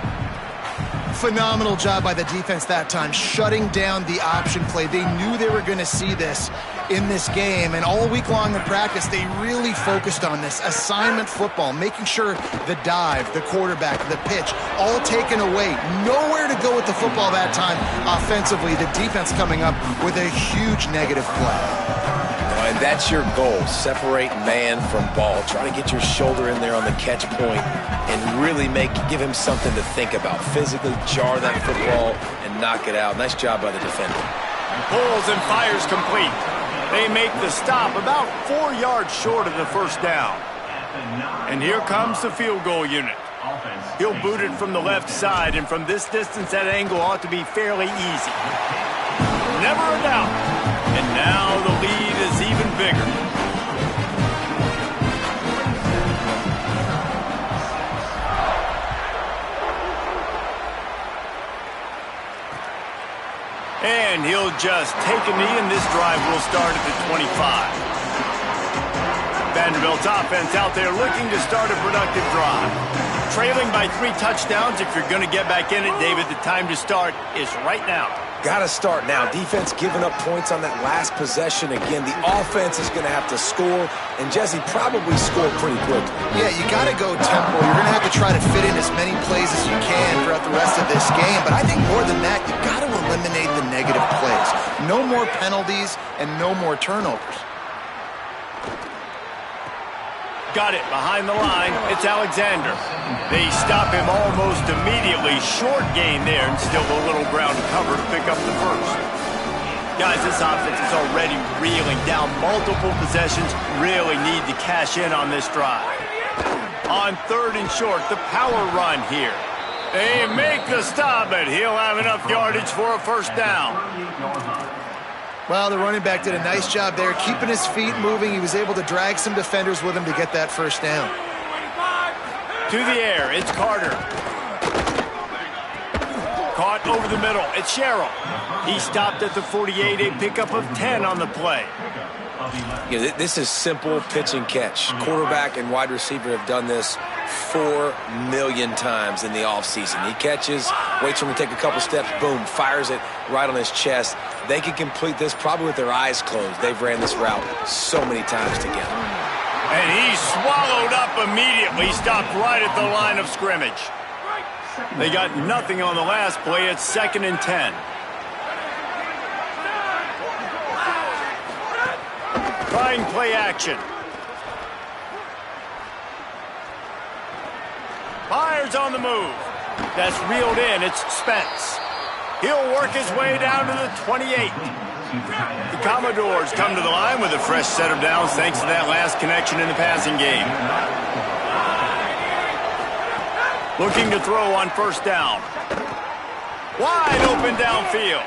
Speaker 3: Phenomenal job by the defense that time, shutting down the option play. They knew they were going to see this in this game, and all week long in practice, they really focused on this assignment football, making sure the dive, the quarterback, the pitch, all taken away. Nowhere to go with the football that time offensively. The defense coming up with a huge negative play.
Speaker 4: And that's your goal, separate man from ball. Try to get your shoulder in there on the catch point and really give him something to think about. Physically jar that football and knock it out. Nice job by the defender.
Speaker 1: Pulls and fires complete. They make the stop about 4 yards short of the 1st down. And here comes the field goal unit. He'll boot it from the left side, and from this distance, that angle ought to be fairly easy. Never a doubt. And now the lead is even bigger. And he'll just take a knee, and this drive will start at the 25. Vanderbilt's offense out there looking to start a productive drive. Trailing by 3 touchdowns. If you're going to get back in it, David, the time to start is right now.
Speaker 4: Got to start now. Defense giving up points on that last possession. Again, the offense is going to have to score, and Jesse probably scored pretty quickly.
Speaker 3: Yeah, you got to go tempo. You're going to have to try to fit in as many plays as you can throughout the rest of this game. But I think more than that, you've got to eliminate the negative plays. No more penalties and no more turnovers.
Speaker 1: Got it behind the line. It's Alexander. They stop him almost immediately. Short gain there, and still a little ground to cover to pick up the 1st. Guys, this offense is already reeling down multiple possessions. Really need to cash in on this drive. On 3rd and short, the power run here. They make the stop, but he'll have enough yardage for a 1st down.
Speaker 3: Well, the running back did a nice job there, keeping his feet moving. He was able to drag some defenders with him to get that 1st down.
Speaker 1: To the air, it's Carter. Caught over the middle, it's Sherrill. He stopped at the 48, a pickup of 10 on the play.
Speaker 4: Yeah, this is simple pitch and catch. Quarterback and wide receiver have done this 4 million times in the offseason. He catches, waits for him to take a couple steps, boom, fires it right on his chest. They can complete this probably with their eyes closed. They've ran this route so many times together.
Speaker 1: And he's swallowed up immediately, stopped right at the line of scrimmage. They got nothing on the last play. It's 2nd and 10. Trying play action. Fires on the move. That's reeled in. It's Spence. He'll work his way down to the 28. The Commodores come to the line with a fresh set of downs thanks to that last connection in the passing game. Looking to throw on 1st down. Wide open downfield.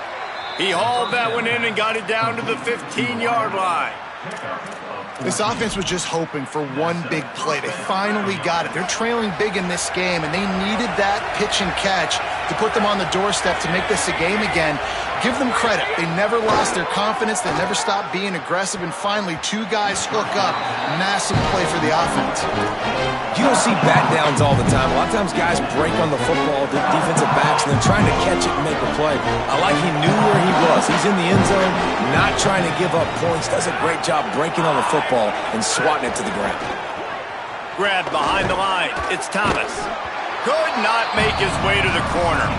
Speaker 1: He hauled that one in and got it down to the 15-yard line.
Speaker 3: This offense was just hoping for one big play. They finally got it. They're trailing big in this game, and they needed that pitch and catch to put them on the doorstep to make this a game again. Give them credit. They never lost their confidence. They never stopped being aggressive, and finally 2 guys hook up. Massive play for the offense.
Speaker 4: You don't see bat downs all the time. A lot of times guys break on the football, the defensive backs, and they're trying to catch it and make a play. I like he knew where he was. He's in the end zone, not trying to give up points. Does a great job breaking on the football and swatting it to the ground.
Speaker 1: Grabbed behind the line. It's Thomas. Could not make his way to the corner.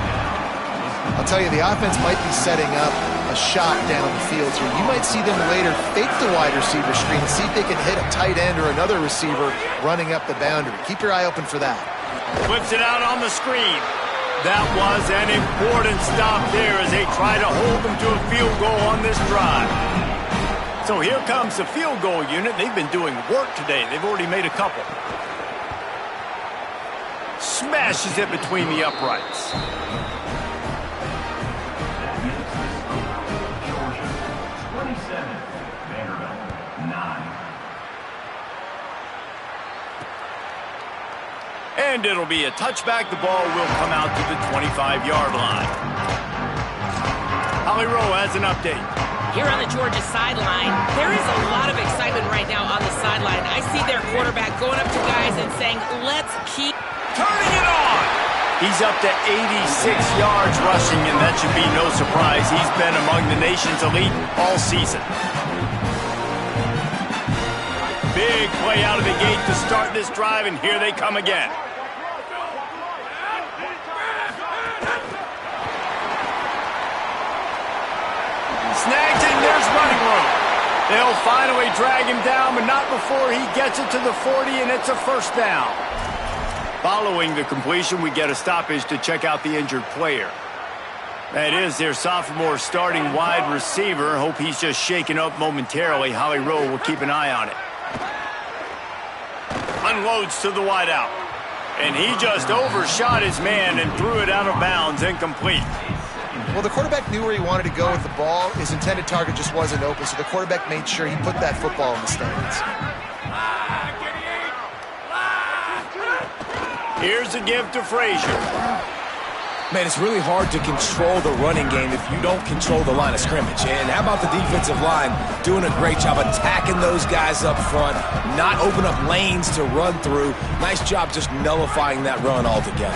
Speaker 3: I'll tell you, the offense might be setting up a a shot down the field here. You might see them later fake the wide receiver screen and see if they can hit a tight end or another receiver running up the boundary. Keep your eye open for that.
Speaker 1: Flips it out on the screen. That was an important stop there as they try to hold them to a field goal on this drive. So here comes the field goal unit. They've been doing work today. They've already made a couple. Smashes it between the uprights.
Speaker 6: Vanderbilt, 9.
Speaker 1: And it'll be a touchback. The ball will come out to the 25-yard line. Holly Rowe has an update.
Speaker 2: Here on the Georgia sideline, there is a lot of excitement right now on the sideline. I see their quarterback going up to guys and saying, let's keep
Speaker 1: Turning it on! He's up to 86 yards rushing, and that should be no surprise. He's been among the nation's elite all season. Big play out of the gate to start this drive, and here they come again. Snags it, and there's running room. They'll finally drag him down, but not before he gets it to the 40, and it's a first down. Following the completion, we get a stoppage to check out the injured player. That is their sophomore starting wide receiver. Hope he's just shaken up momentarily. Holly Rowe will keep an eye on it. Unloads to the wideout. And he just overshot his man and threw it out of bounds, incomplete.
Speaker 3: Well, the quarterback knew where he wanted to go with the ball. His intended target just wasn't open, so the quarterback made sure he put that football in the stands.
Speaker 1: Here's a give to Frazier.
Speaker 4: Man, it's really hard to control the running game if you don't control the line of scrimmage. And how about the defensive line doing a great job attacking those guys up front, not open up lanes to run through. Nice job just nullifying that run altogether.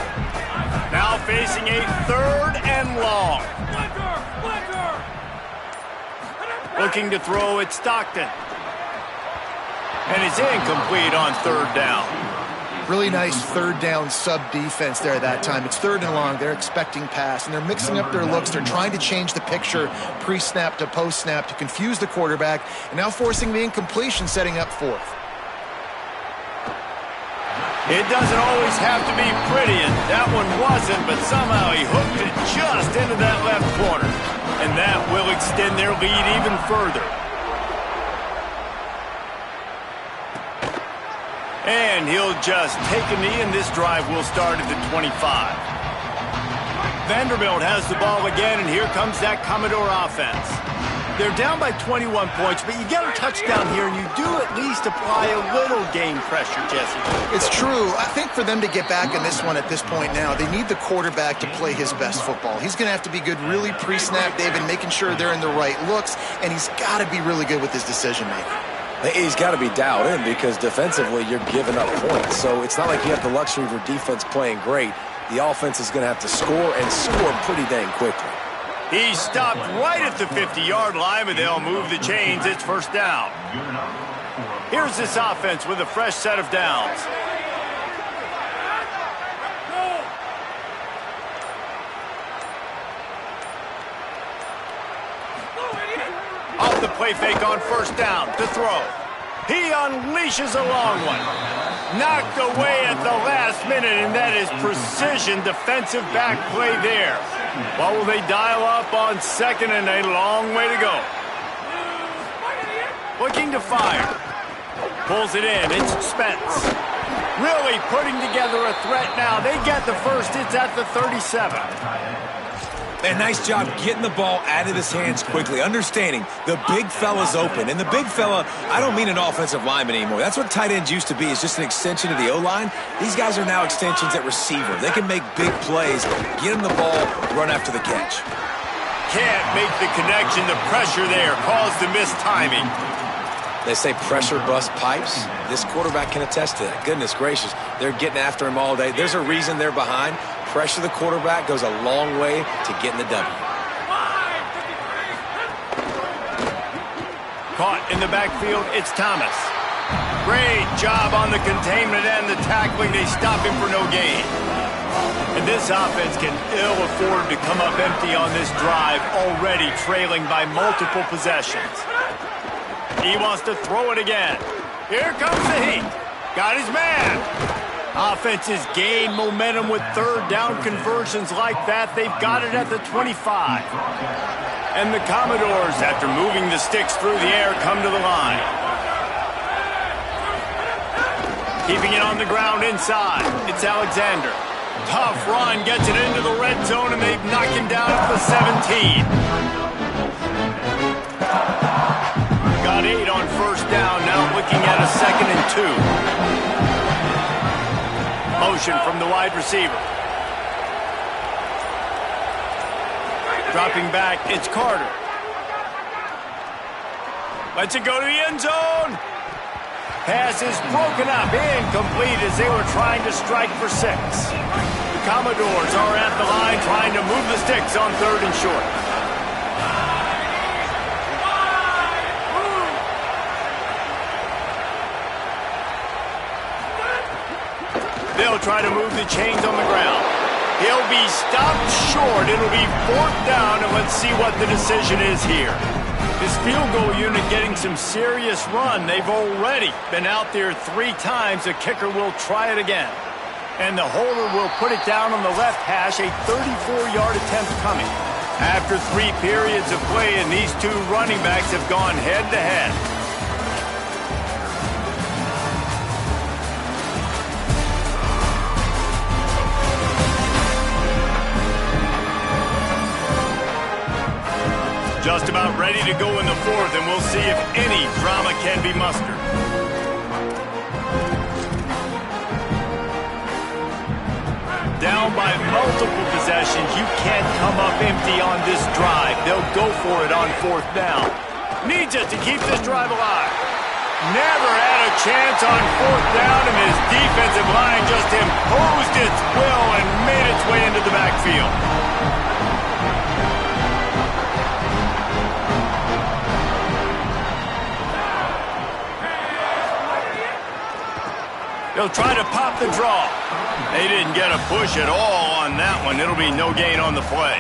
Speaker 1: Now facing a 3rd and long. Looking to throw at Stockton. And it's incomplete on 3rd down.
Speaker 3: Really nice 3rd down sub-defense there that time. It's 3rd and long. They're expecting pass, and they're mixing up their looks. They're trying to change the picture pre-snap to post-snap to confuse the quarterback, and now forcing the incompletion, setting up 4th.
Speaker 1: It doesn't always have to be pretty, and that one wasn't, but somehow he hooked it just into that left corner. And that will extend their lead even further. And he'll just take a knee, and this drive will start at the 25. Vanderbilt has the ball again, and here comes that Commodore offense. They're down by 21 points, but you get a touchdown here, and you do at least apply a little game pressure, Jesse.
Speaker 3: It's true. I think for them to get back in this one at this point now, they need the quarterback to play his best football. He's going to have to be good really pre-snap, David, making sure they're in the right looks, and he's got to be really good with his decision-making.
Speaker 4: He's got to be dialed in because defensively you're giving up points. So it's not like you have the luxury of your defense playing great. The offense is going to have to score and score pretty dang quickly.
Speaker 1: He's stopped right at the 50-yard line, but they'll move the chains. It's first down. Here's this offense with a fresh set of downs. Off the play fake on first down to throw. He unleashes a long one. Knocked away at the last minute, and that is precision defensive back play there. What will they dial up on 2nd and a long way to go? Looking to fire. Pulls it in. It's Spence. Really putting together a threat now. They get the first. It's at the 37.
Speaker 4: And nice job getting the ball out of his hands quickly, understanding the big fella's open. And the big fella, I don't mean an offensive lineman anymore. That's what tight ends used to be, is just an extension of the O-line. These guys are now extensions at receiver. They can make big plays, get him the ball, run after the catch.
Speaker 1: Can't make the connection. The pressure there caused the missed timing.
Speaker 4: They say pressure busts pipes. This quarterback can attest to that. Goodness gracious, they're getting after him all day. There's a reason they're behind. Pressure the quarterback goes a long way to getting the W.
Speaker 1: Caught in the backfield, it's Thomas. Great job on the containment and the tackling. They stop him for no gain. And this offense can ill afford to come up empty on this drive, already trailing by multiple possessions. He wants to throw it again. Here comes the heat. Got his man. Offenses gain momentum with third down conversions like that. They've got it at the 25. And the Commodores, after moving the sticks through the air, come to the line. Keeping it on the ground inside. It's Alexander. Tough run, gets it into the red zone, and they've knocked him down at the 17. Got 8 on first down, now looking at a 2nd and 2. Motion from the wide receiver. Dropping back, it's Carter. Lets it go to the end zone. Pass is broken up, incomplete as they were trying to strike for 6. The Commodores are at the line trying to move the sticks on 3rd and short. They'll try to move the chains on the ground. He'll be stopped short. It'll be 4th down, and let's see what the decision is here. This field goal unit getting some serious run. They've already been out there 3 times. The kicker will try it again. And the holder will put it down on the left hash, a 34-yard attempt coming. After 3 periods of play, and these 2 running backs have gone head-to-head. Just about ready to go in the 4th, and we'll see if any drama can be mustered. Down by multiple possessions, you can't come up empty on this drive. They'll go for it on 4th down. Needs it to keep this drive alive. Never had a chance on 4th down, and his defensive line just imposed its will and made its way into the backfield. They'll try to pop the draw. They didn't get a push at all on that one. It'll be no gain on the play.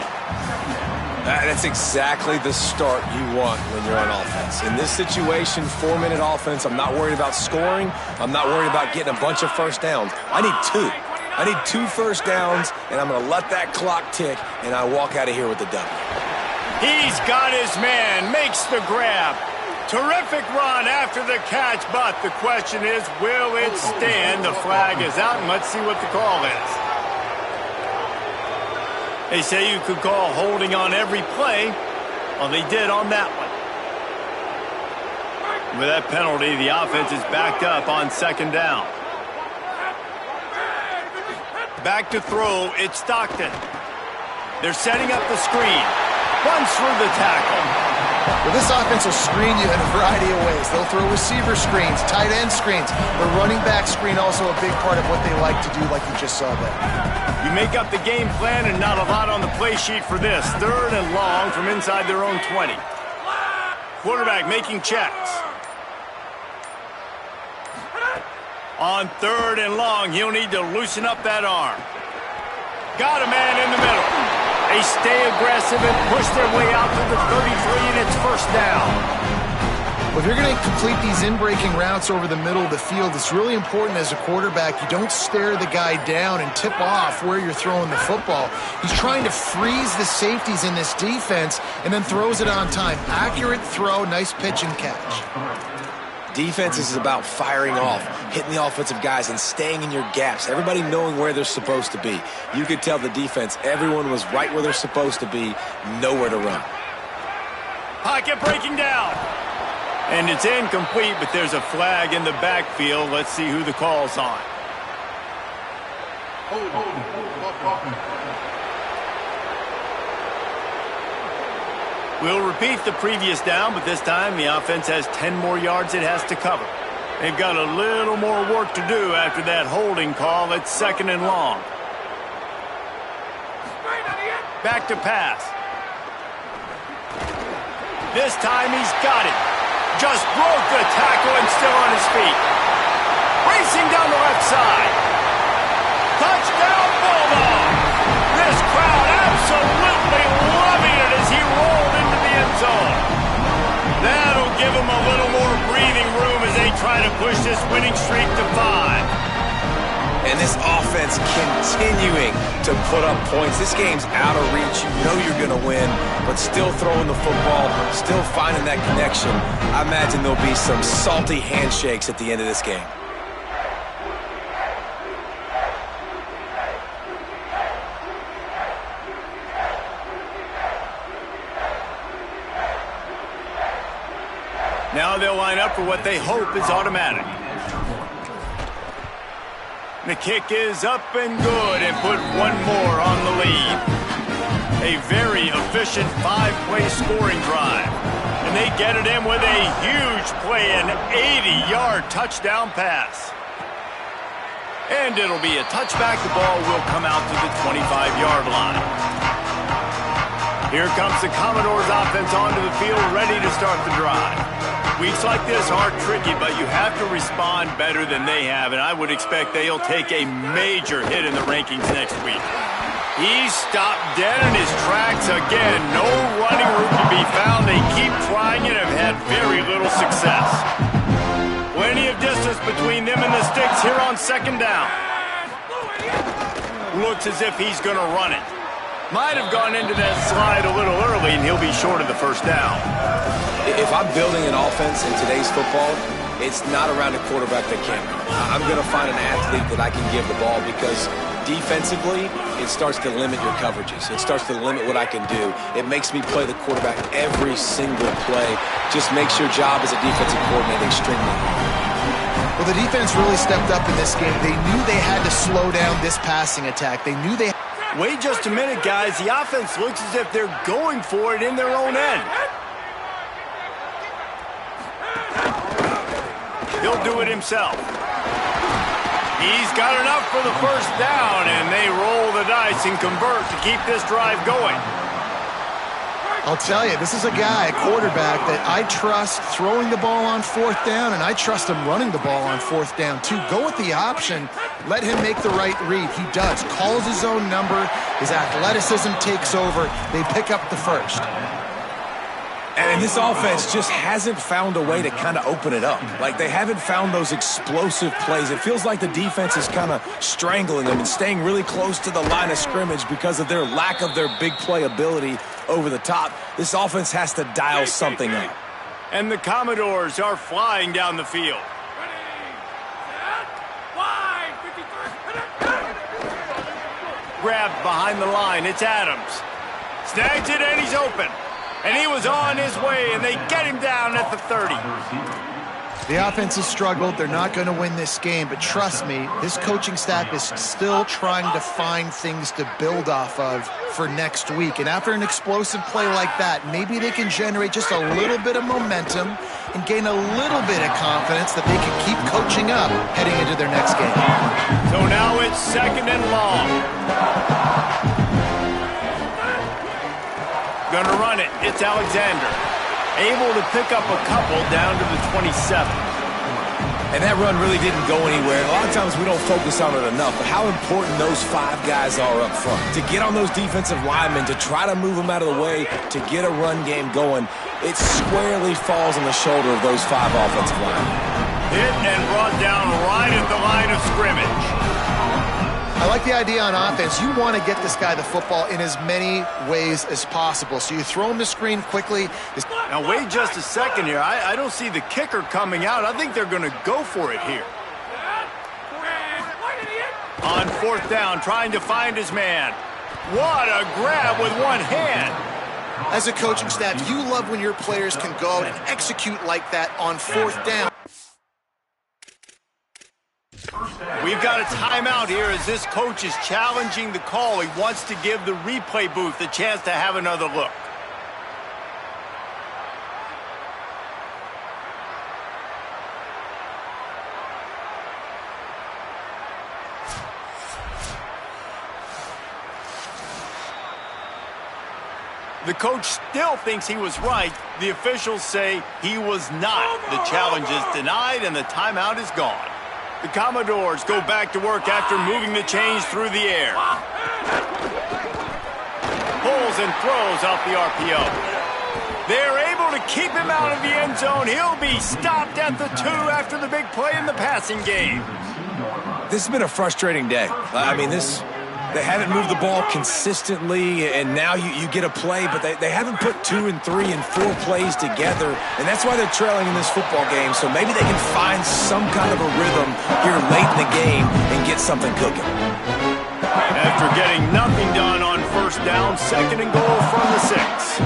Speaker 4: That's exactly the start you want when you're on offense. In this situation, 4-minute offense, I'm not worried about scoring. I'm not worried about getting a bunch of first downs. I need 2. I need 2 first downs, and I'm going to let that clock tick, and I walk out of here with the W.
Speaker 1: He's got his man, makes the grab. Terrific run after the catch, but the question is, will it stand? The flag is out, and let's see what the call is. They say you could call holding on every play. Well, they did on that one. With that penalty, the offense is backed up on 2nd down. Back to throw, it's Stockton. They're setting up the screen. Runs through the tackle.
Speaker 3: Well, this offense will screen you in a variety of ways. They'll throw receiver screens, tight end screens. The running back screen also a big part of what they like to do, like you just saw there.
Speaker 1: You make up the game plan and not a lot on the play sheet for this. 3rd and long from inside their own 20. Quarterback making checks. On 3rd and long, he'll need to loosen up that arm. Got a man in the middle. They stay aggressive and push their way out to the 33, and it's 1st down.
Speaker 3: Well, if you're going to complete these in-breaking routes over the middle of the field, it's really important as a quarterback you don't stare the guy down and tip off where you're throwing the football. He's trying to freeze the safeties in this defense and then throws it on time. Accurate throw, nice pitch and catch.
Speaker 4: Defense is about firing off, hitting the offensive guys, and staying in your gaps. Everybody knowing where they're supposed to be. You could tell the defense, everyone was right where they're supposed to be, nowhere to run.
Speaker 1: Pocket breaking down. And it's incomplete, but there's a flag in the backfield. Let's see who the call's on. We'll repeat the previous down, but this time the offense has 10 more yards it has to cover. They've got a little more work to do after that holding call. It's 2nd and long. Back to pass. This time he's got it. Just broke the tackle and still on his feet. Racing down the left side. Touchdown, Bulldogs! try to push this winning streak to 5.
Speaker 4: And this offense continuing to put up points. This game's out of reach. You know you're going to win, but still throwing the football, still finding that connection. I imagine there'll be some salty handshakes at the end of this game.
Speaker 1: Now they'll line up for what they hope is automatic. The kick is up and good and put one more on the lead. A very efficient 5-play scoring drive. And they get it in with a huge play, an 80-yard touchdown pass. And it'll be a touchback. The ball will come out to the 25-yard line. Here comes the Commodores offense onto the field, ready to start the drive. Weeks like this are tricky, but you have to respond better than they have, and I would expect they'll take a major hit in the rankings next week. He's stopped dead in his tracks again. No running room to be found. They keep trying and have had very little success. Plenty of distance between them and the sticks here on second down. Looks as if he's going to run it. Might have gone into that slide a little early, and he'll be short of the first down.
Speaker 4: If I'm building an offense in today's football, it's not around a quarterback that can. I'm going to find an athlete that I can give the ball because defensively, it starts to limit your coverages. It starts to limit what I can do. It makes me play the quarterback every single play. Just makes your job as a defensive coordinator extremely hard.
Speaker 3: Well, the defense really stepped up in this game. They knew they had to slow down this passing attack. They knew they...
Speaker 1: Wait just a minute, guys. The offense looks as if they're going for it in their own end. He'll do it himself. He's got enough for the first down, and they roll the dice and convert to keep this drive going.
Speaker 3: I'll tell you, this is a guy, a quarterback, that I trust throwing the ball on fourth down, and I trust him running the ball on fourth down, too. Go with the option. Let him make the right read. He does. Calls his own number. His athleticism takes over. They pick up the first.
Speaker 4: And this offense just hasn't found a way to kind of open it up. Like, they haven't found those explosive plays. It feels like the defense is kind of strangling them and staying really close to the line of scrimmage because of their lack of their big play ability over the top. This offense has to dial something up.
Speaker 1: And the Commodores are flying down the field. Grabbed behind the line. It's Adams. Snags it, and he's open. And he was on his way, and they get him down at the 30.
Speaker 3: The offense has struggled. They're not going to win this game, but trust me, this coaching staff is still trying to find things to build off of for next week. And after an explosive play like that, maybe they can generate just a little bit of momentum and gain a little bit of confidence that they can keep coaching up heading into their next game.
Speaker 1: So now it's second and long. Gonna run it. It's Alexander. Able to pick up a couple down to the 27.
Speaker 4: And that run really didn't go anywhere. A lot of times we don't focus on it enough, but how important those 5 guys are up front. To get on those defensive linemen, to try to move them out of the way, to get a run game going, it squarely falls on the shoulder of those 5 offensive linemen.
Speaker 1: Hit and brought down right at the line of scrimmage.
Speaker 3: I like the idea on offense. You want to get this guy the football in as many ways as possible. So you throw him the screen quickly.
Speaker 1: Now wait just a second here. I don't see the kicker coming out. I think they're going to go for it here. On fourth down, trying to find his man. What a grab with one hand.
Speaker 3: As a coaching staff, you love when your players can go out and execute like that on fourth down.
Speaker 1: We've got a timeout here as this coach is challenging the call. He wants to give the replay booth a chance to have another look. The coach still thinks he was right. The officials say he was not. The challenge is denied and the timeout is gone. The Commodores go back to work after moving the chains through the air. Pulls and throws off the RPO. They're able to keep him out of the end zone. He'll be stopped at the 2 after the big play in the passing game.
Speaker 4: This has been a frustrating day. They haven't moved the ball consistently, and now you get a play, but they haven't put 2 and 3 and 4 plays together, and that's why they're trailing in this football game. So maybe they can find some kind of a rhythm here late in the game and get something cooking.
Speaker 1: After getting nothing done on first down, 2nd and goal from the 6.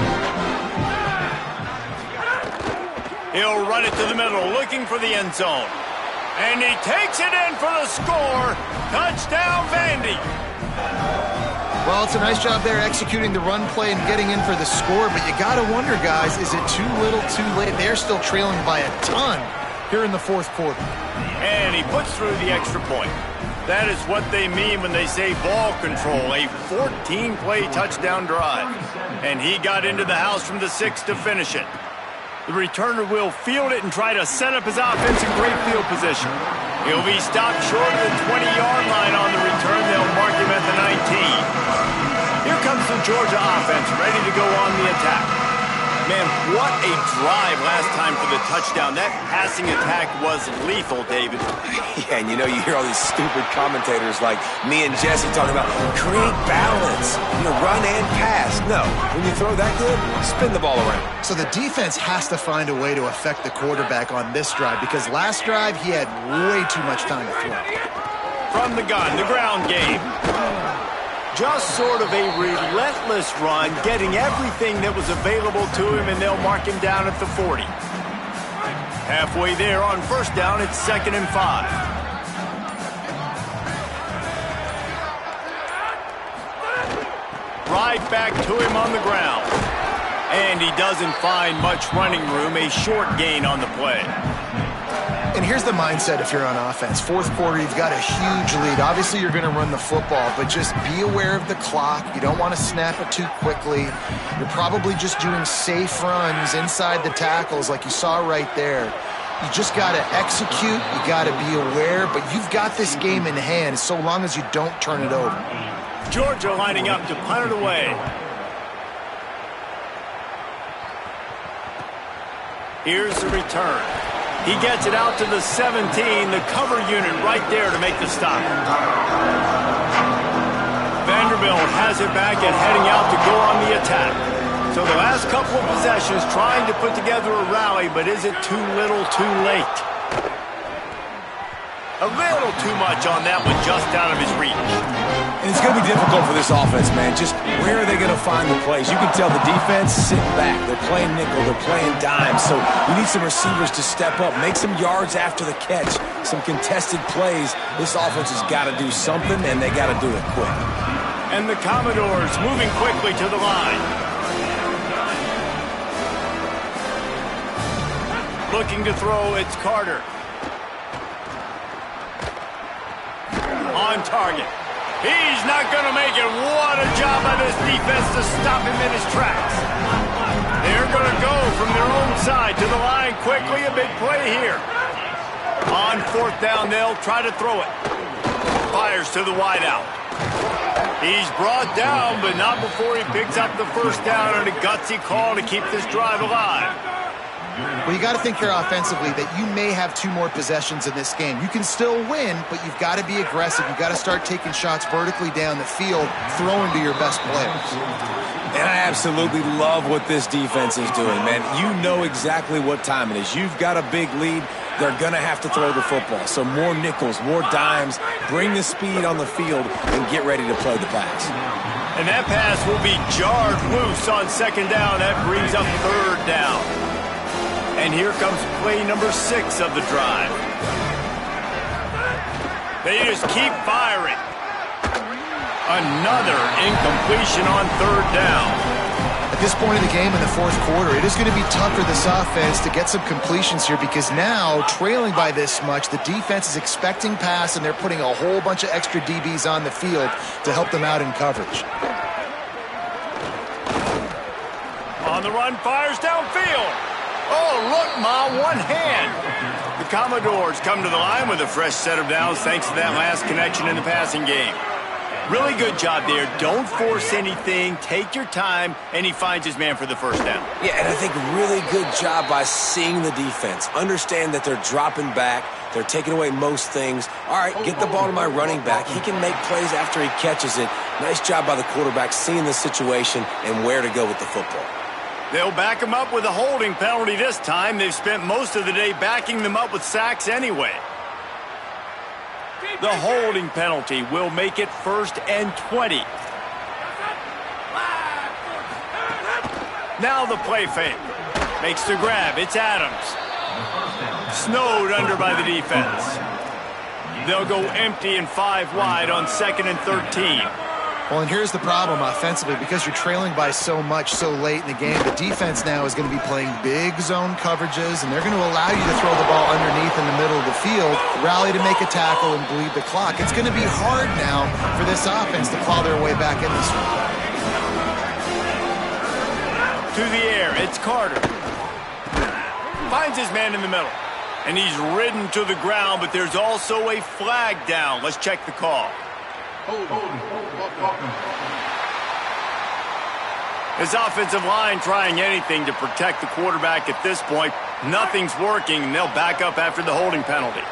Speaker 1: He'll run it to the middle, looking for the end zone. And he takes it in for the score. Touchdown, Vandy.
Speaker 3: Well, it's a nice job there executing the run play and getting in for the score, but you got to wonder, guys, is it too little, too late? They're still trailing by a ton here in the 4th quarter.
Speaker 1: And he puts through the extra point. That is what they mean when they say ball control, a 14-play touchdown drive. And he got into the house from the 6 to finish it. The returner will field it and try to set up his offense in great field position. He'll be stopped short of the 20-yard line on the return. They'll mark him at the 19. Here comes the Georgia offense, ready to go on the attack. Man, what a drive last time for the touchdown. That passing attack was lethal, David.
Speaker 4: Yeah, and you hear all these stupid commentators like me and Jesse talking about create balance, run and pass. No, when you throw that good, spin the ball around.
Speaker 3: So the defense has to find a way to affect the quarterback on this drive, because last drive he had way too much time to throw.
Speaker 1: From the gun, the ground game. Just sort of a relentless run, getting everything that was available to him, and they'll mark him down at the 40. Halfway there on first down, it's 2nd and 5. Right back to him on the ground. And he doesn't find much running room, a short gain on the play.
Speaker 3: And here's the mindset if you're on offense. 4th quarter, you've got a huge lead. Obviously, you're going to run the football, but just be aware of the clock. You don't want to snap it too quickly. You're probably just doing safe runs inside the tackles like you saw right there. You just got to execute. You got to be aware, but you've got this game in hand so long as you don't turn it over.
Speaker 1: Georgia lining up to punt it away. Here's the return. He gets it out to the 17, the cover unit right there to make the stop. Vanderbilt has it back and heading out to go on the attack. So the last couple of possessions trying to put together a rally, but is it too little, too late? A little too much on that one, just out of his reach.
Speaker 4: And it's going to be difficult for this offense, man. Just where are they going to find the plays? You can tell the defense sitting back. They're playing nickel. They're playing dime. So you need some receivers to step up, make some yards after the catch, some contested plays. This offense has got to do something, and they got to do it quick.
Speaker 1: And the Commodores moving quickly to the line. Looking to throw, it's Carter. On target. He's not going to make it. What a job by this defense to stop him in his tracks. They're going to go from their own side to the line quickly. A big play here. On 4th down, they'll try to throw it. Fires to the wideout. He's brought down, but not before he picks up the first down on a gutsy call to keep this drive alive.
Speaker 3: Well, you got to think here offensively that you may have 2 more possessions in this game. You can still win, but you've got to be aggressive. You've got to start taking shots vertically down the field, throwing to your best players.
Speaker 4: And I absolutely love what this defense is doing, man. You know exactly what time it is. You've got a big lead. They're going to have to throw the football. So more nickels, more dimes, bring the speed on the field, and get ready to play the pass.
Speaker 1: And that pass will be jarred loose on 2nd down. That brings up 3rd down. And here comes play number 6 of the drive. They just keep firing. Another incompletion on 3rd down.
Speaker 3: At this point in the game in the 4th quarter, it is going to be tough for this offense to get some completions here, because now, trailing by this much, the defense is expecting pass, and they're putting a whole bunch of extra DBs on the field to help them out in coverage.
Speaker 1: On the run, fires downfield. Oh, look, Ma, one hand. The Commodores come to the line with a fresh set of downs thanks to that last connection in the passing game. Really good job there. Don't force anything. Take your time, and he finds his man for the first down.
Speaker 4: Yeah, and I think really good job by seeing the defense. Understand that they're dropping back. They're taking away most things. All right, get the ball to my running back. He can make plays after he catches it. Nice job by the quarterback seeing the situation and where to go with the football.
Speaker 1: They'll back him up with a holding penalty this time. They've spent most of the day backing them up with sacks anyway. The holding penalty will make it 1st and 20. Now the play fake. Makes the grab. It's Adams. Snowed under by the defense. They'll go empty and 5 wide on 2nd and 13.
Speaker 3: Well, and here's the problem offensively. Because you're trailing by so much so late in the game, the defense now is going to be playing big zone coverages, and they're going to allow you to throw the ball underneath in the middle of the field, rally to make a tackle, and bleed the clock. It's going to be hard now for this offense to claw their way back in this one.
Speaker 1: To the air, it's Carter. Finds his man in the middle. And he's ridden to the ground, but there's also a flag down. Let's check the call. His offensive line trying anything to protect the quarterback at this point. Nothing's working, and they'll back up after the holding penalty.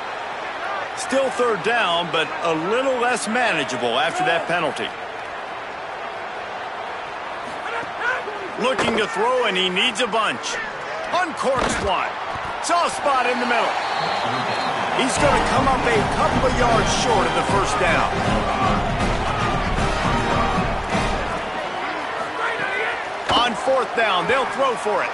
Speaker 1: Still 3rd down, but a little less manageable after that penalty. Looking to throw, and he needs a bunch. Uncorks one. Soft spot in the middle. He's going to come up a couple of yards short of the 1st down. On 4th down, they'll throw for it.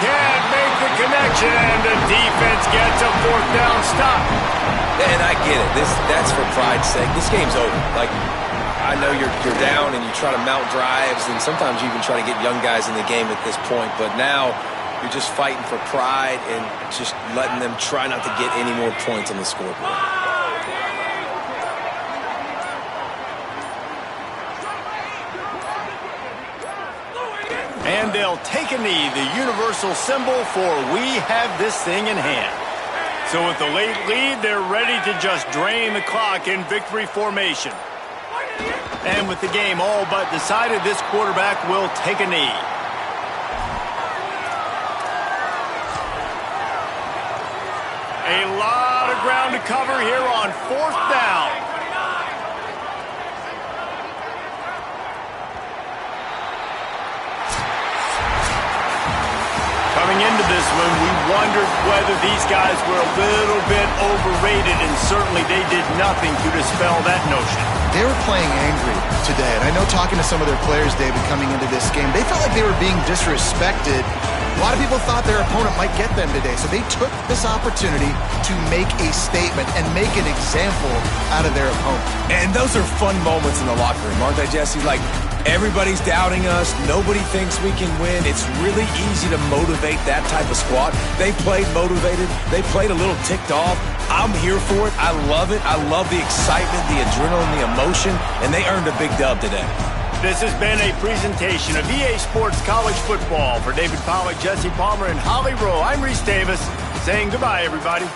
Speaker 1: Can't make the connection, and the defense gets a 4th down stop.
Speaker 4: And I get it. That's for pride's sake. This game's over. Like, I know you're down and you try to mount drives, and sometimes you even try to get young guys in the game at this point. But now you're just fighting for pride and just letting them try not to get any more points on the scoreboard.
Speaker 1: And they'll take a knee, the universal symbol for we have this thing in hand. So with the late lead, they're ready to just drain the clock in victory formation. And with the game all but decided, this quarterback will take a knee. A lot of ground to cover here on 4th down. Coming into this one, we wondered whether these guys were a little bit overrated, and certainly they did nothing to dispel that notion.
Speaker 3: They were playing angry today, and I know talking to some of their players, David, coming into this game, they felt like they were being disrespected. A lot of people thought their opponent might get them today, so they took this opportunity to make a statement and make an example out of their opponent.
Speaker 4: And those are fun moments in the locker room, aren't they, Jesse? Like, everybody's doubting us. Nobody thinks we can win. It's really easy to motivate that type of squad. They played motivated. They played a little ticked off. I'm here for it. I love it. I love the excitement, the adrenaline, the emotion, and they earned a big dub today.
Speaker 1: This has been a presentation of EA Sports College Football. For David Pollack, Jesse Palmer, and Holly Rowe, I'm Reese Davis saying goodbye, everybody.